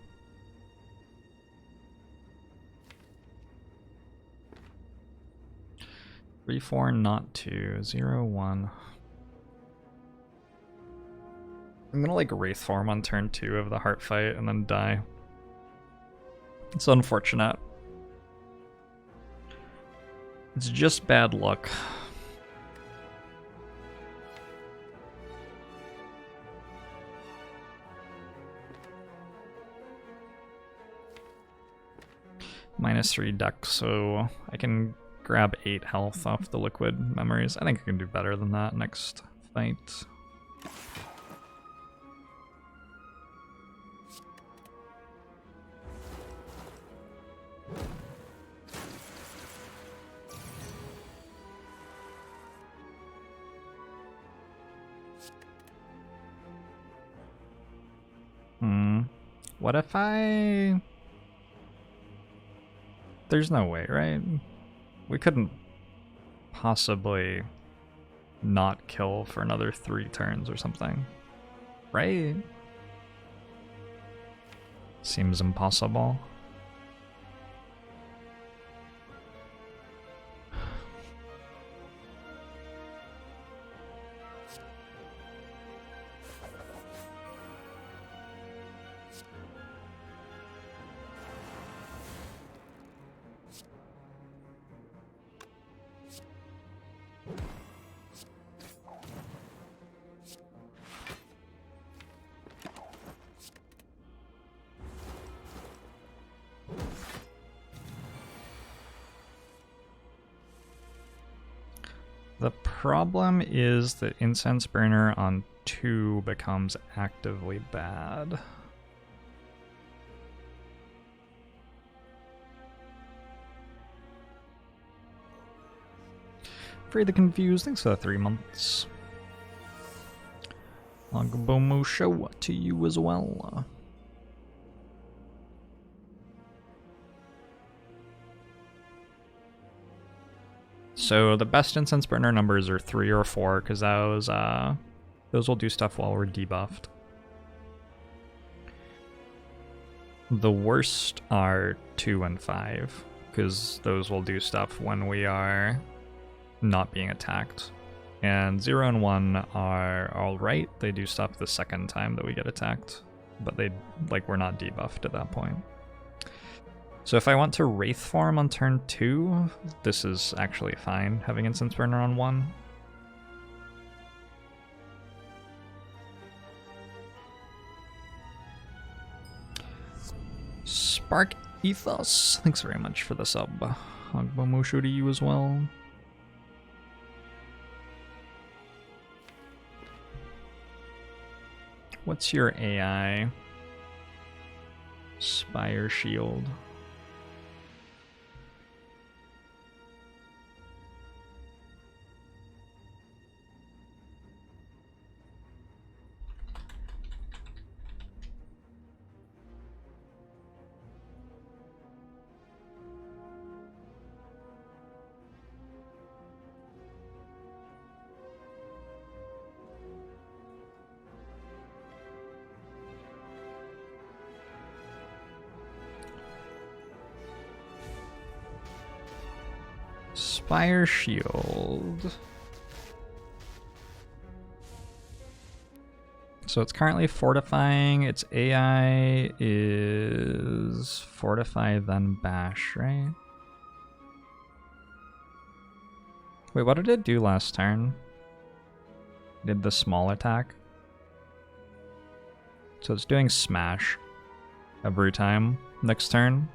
Three, 4, not 2, 0, 1. I'm gonna like Wraith form on turn 2 of the Heart Fight and then die. It's unfortunate. It's just bad luck. -3 deck, so I can grab 8 health off the liquid memories. I think I can do better than that next fight. What if I... There's no way, right? We couldn't possibly not kill for another 3 turns or something, right? Seems impossible. The problem is that Incense Burner on 2 becomes actively bad. Afraid the Confused, thanks for the 3 months. Longbomo show to you as well. So the best Incense Burner numbers are 3 or 4, because those will do stuff while we're debuffed. The worst are 2 and 5, because those will do stuff when we are not being attacked. And 0 and 1 are alright, they do stuff the second time that we get attacked, but we're not debuffed at that point. So if I want to Wraith form on turn 2, this is actually fine, having Incense Burner on 1. Spark Ethos, thanks very much for the sub. Hogbomushu to you as well. What's your AI? Spire Shield. Spire Shield. So it's currently fortifying. Its AI is is Fortify, then Bash, right? Wait, what did it do last turn? Did the small attack? So it's doing Smash every time next turn,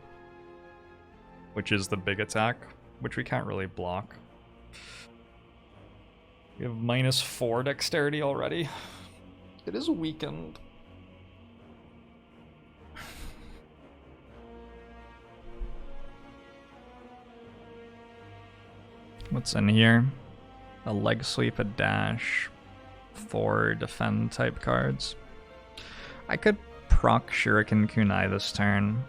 which is the big attack, which we can't really block. We have -4 dexterity already. It is weakened. What's in here? A leg sweep, a dash, 4 defend type cards. I could proc Shuriken Kunai this turn.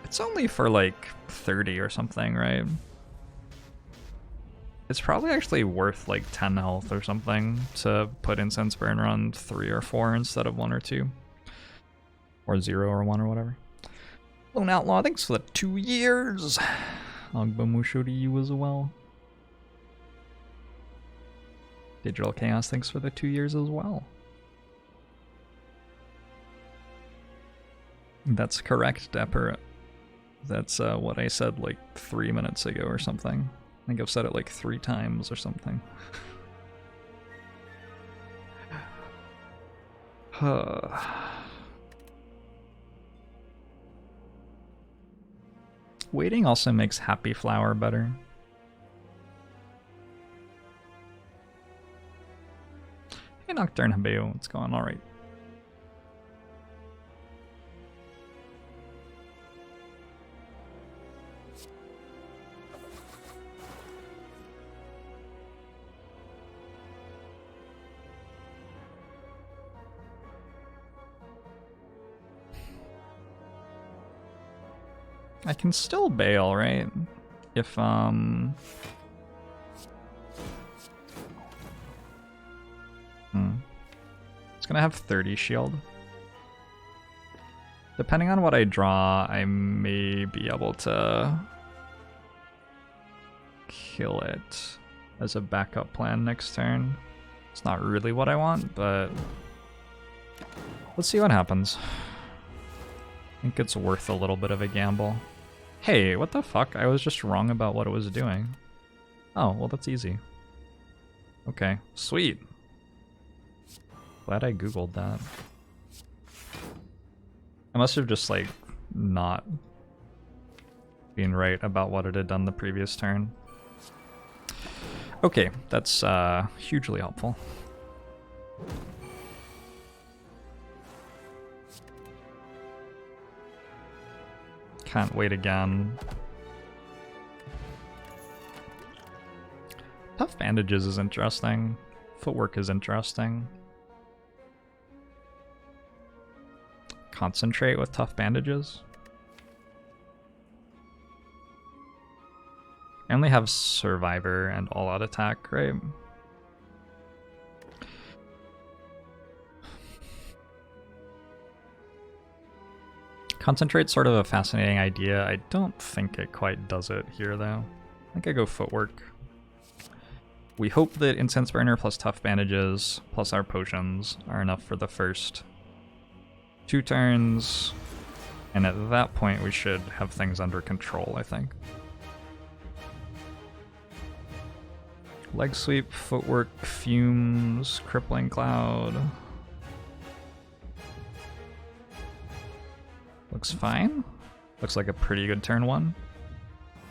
It's only for like 30 or something, right? It's probably actually worth like 10 health or something to put Incense Burner on 3 or 4 instead of 1 or 2. Or 0 or 1 or whatever. Lone Outlaw, thanks for the 2 years. Ogbomusho to you as well. Digital Chaos, thanks for the 2 years as well. That's correct, Dapper. That's what I said like 3 minutes ago or something. I think I've said it like 3 times or something. Waiting also makes Happy Flower better. Hey Nocturne Habeo, what's going on? Alright. I can still bail, right? If, It's gonna have 30 shield. Depending on what I draw, I may be able to kill it as a backup plan next turn. It's not really what I want, but let's see what happens. I think it's worth a little bit of a gamble. Hey, what the fuck? I was just wrong about what it was doing. Oh, well that's easy. Okay, sweet. Glad I googled that. I must have just like not been right about what it had done the previous turn. Okay, that's hugely helpful. Can't wait again. Tough Bandages is interesting. Footwork is interesting. Concentrate with Tough Bandages. I only have Survivor and All Out Attack, right? Concentrate's sort of a fascinating idea. I don't think it quite does it here, though. I think I go Footwork. We hope that Incense Burner plus Tough Bandages plus our potions are enough for the first 2 turns, and at that point we should have things under control, I think. Leg Sweep, Footwork, Fumes, Crippling Cloud. Looks fine. Looks like a pretty good turn 1.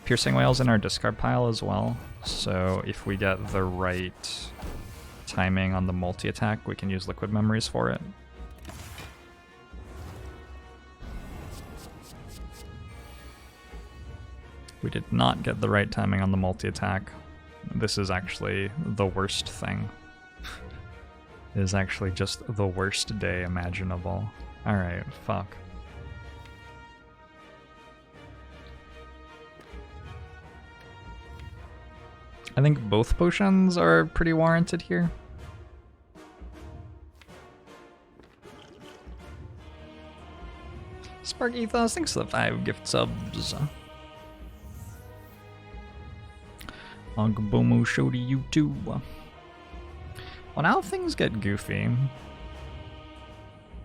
Piercing Wail's in our discard pile as well, so if we get the right timing on the multi-attack, we can use Liquid Memories for it. We did not get the right timing on the multi-attack. This is actually the worst thing. It is actually just the worst day imaginable. Alright, fuck. I think both potions are pretty warranted here. Spark Ethos, thanks for the 5 gift subs. Ogbomo show to you too. Well, now things get goofy.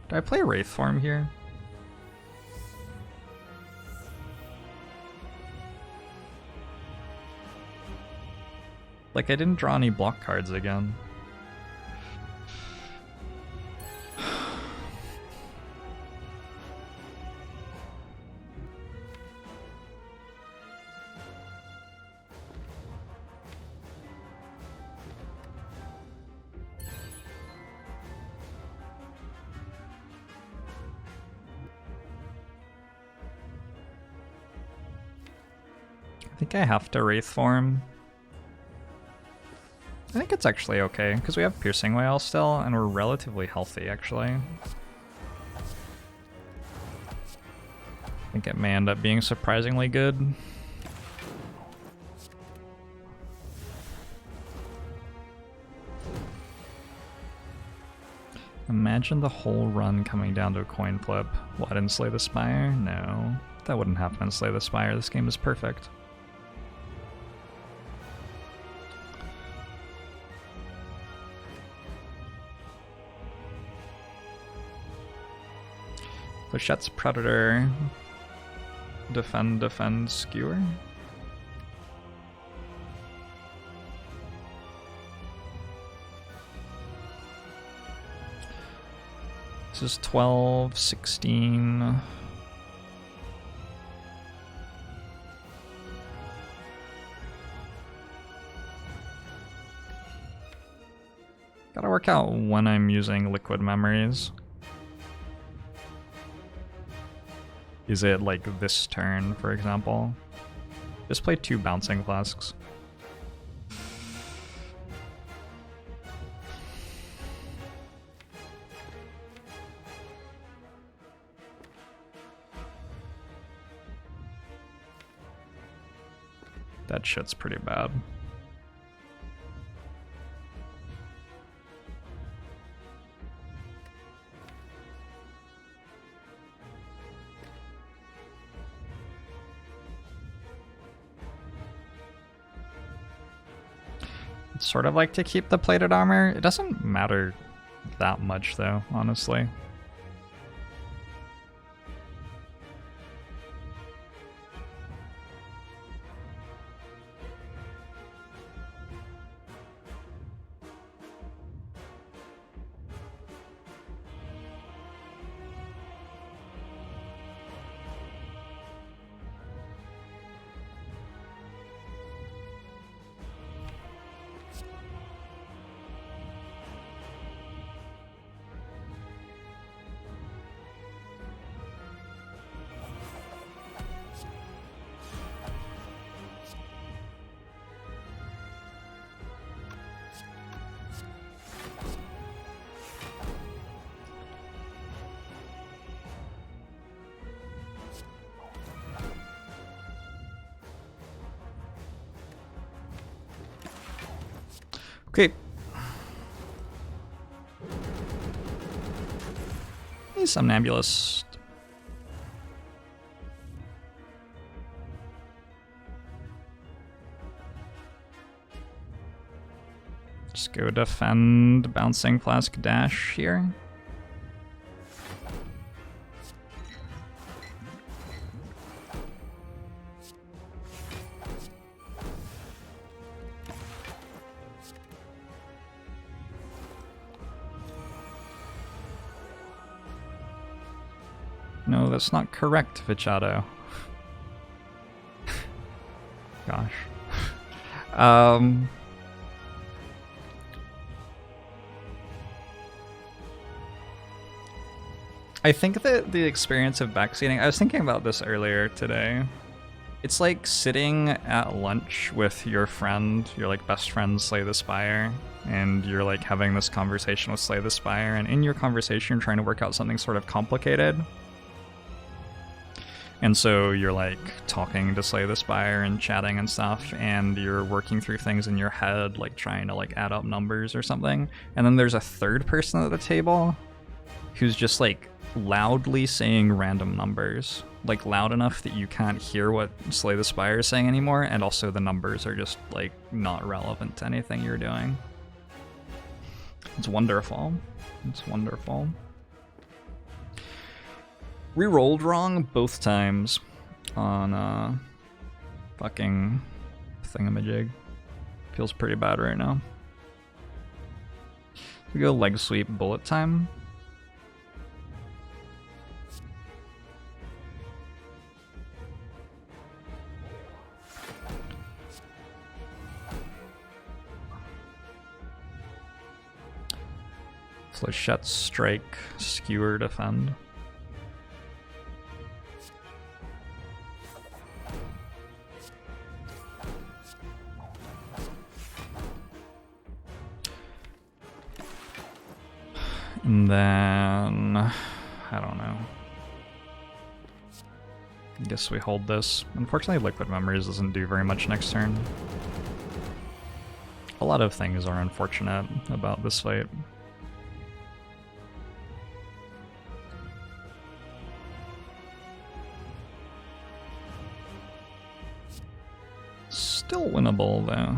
Do I play Wraith form here? Like, I didn't draw any block cards again. I think I have to Wraith form. I think it's actually okay, because we have Piercing Wail still, and we're relatively healthy, actually. I think it may end up being surprisingly good. Imagine the whole run coming down to a coin flip. What, in Slay the Spire? No. That wouldn't happen in Slay the Spire. This game is perfect. Pochette's Predator. Defend, defend, skewer. This is 12, 16. Gotta work out when I'm using liquid memories. Is it like this turn, for example? Just play 2 bouncing flasks. That shit's pretty bad. Sort of like to keep the plated armor. It doesn't matter that much though, honestly. Okay. He's Somnambulist. Just go defend Bouncing Flask Dash here. No, that's not correct, Vichado. Gosh. I think that the experience of backseating, I was thinking about this earlier today. It's like sitting at lunch with your friend, your like best friend Slay the Spire, and you're like having this conversation with Slay the Spire, and in your conversation you're trying to work out something sort of complicated. And so you're like talking to Slay the Spire and chatting and stuff, and you're working through things in your head, like trying to like add up numbers or something. And then there's a third person at the table who's just like loudly saying random numbers, like loud enough that you can't hear what Slay the Spire is saying anymore, and also the numbers are just like not relevant to anything you're doing. It's wonderful. It's wonderful. Re-rolled wrong both times on fucking thingamajig. Feels pretty bad right now. We go leg sweep bullet time. Flechette strike, skewer defend. And then, I don't know. I guess we hold this. Unfortunately, Liquid Memories doesn't do very much next turn. A lot of things are unfortunate about this fight. Still winnable, though.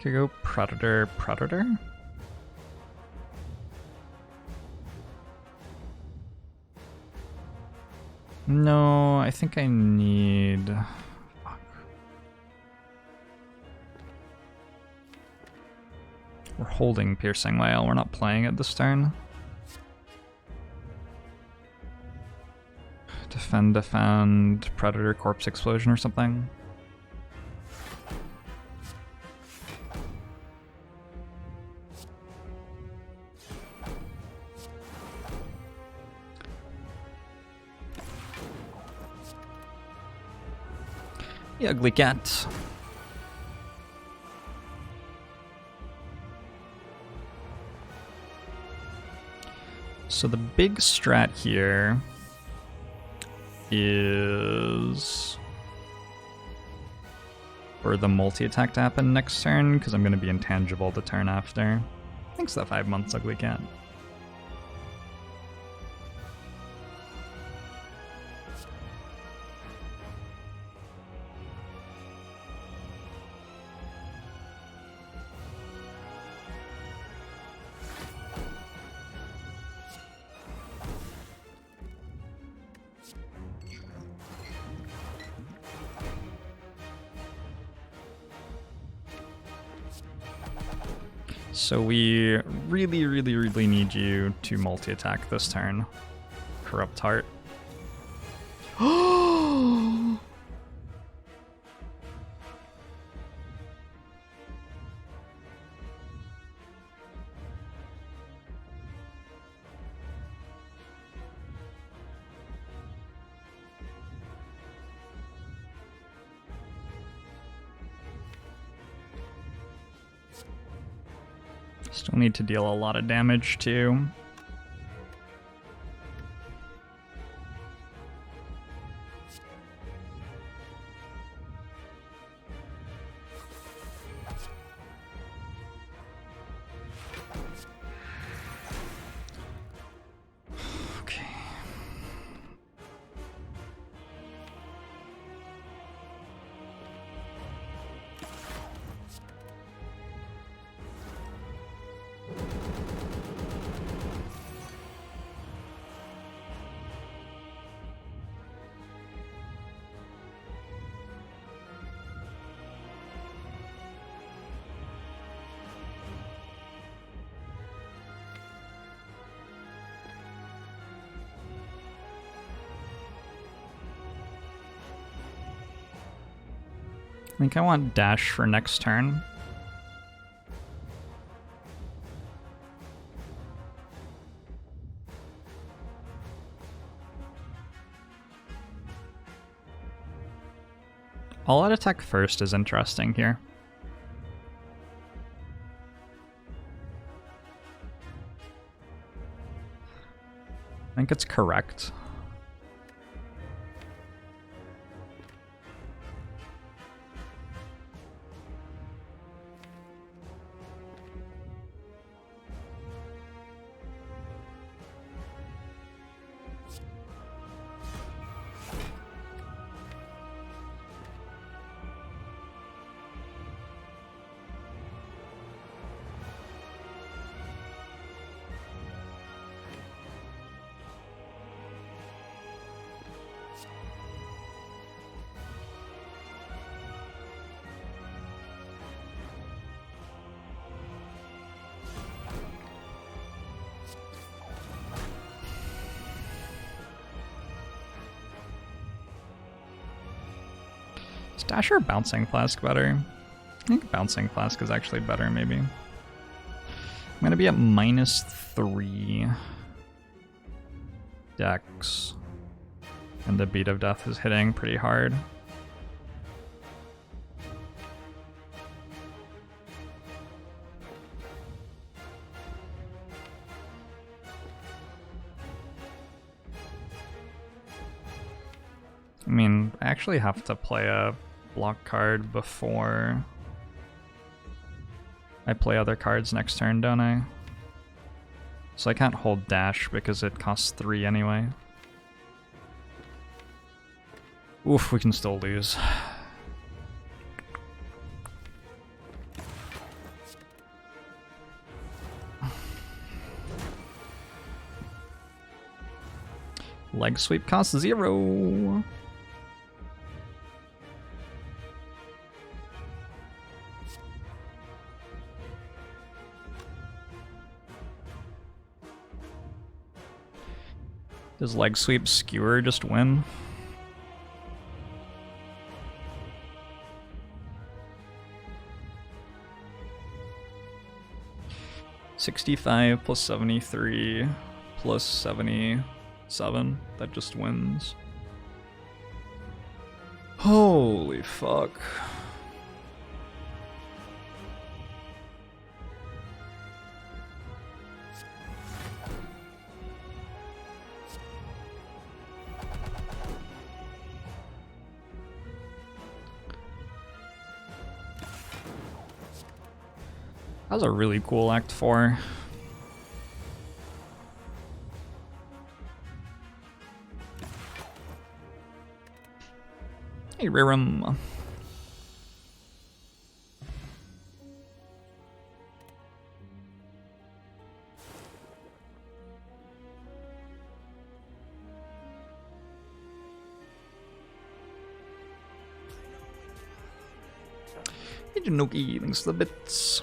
Could go Predator, Predator? No, I think I need... Fuck. We're holding Piercing Wail, we're not playing it this turn. Defend, defend, Predator, Corpse Explosion or something. The ugly cat. So the big strat here is for the multi-attack to happen next turn, because I'm going to be intangible the turn after. Thanks for that 5 months, ugly cat. So we really need you to multi-attack this turn. Corrupt Heart. Still need to deal a lot of damage too. Okay. I think I want dash for next turn. All out attack first is interesting here. I think it's correct. Is Dash or Bouncing Flask better? I think Bouncing Flask is actually better, maybe. I'm gonna be at -3 Dex. And the Beat of Death is hitting pretty hard. I mean, I actually have to play a block card before I play other cards next turn, don't I? So I can't hold Dash because it costs 3 anyway. Oof, we can still lose. Leg sweep costs 0. Does leg sweep skewer just win? $65 plus 73 plus 77. That just wins. Holy fuck. That was a really cool Act 4. Hey, Rerum. Hey, Janoki, thanks for the bits.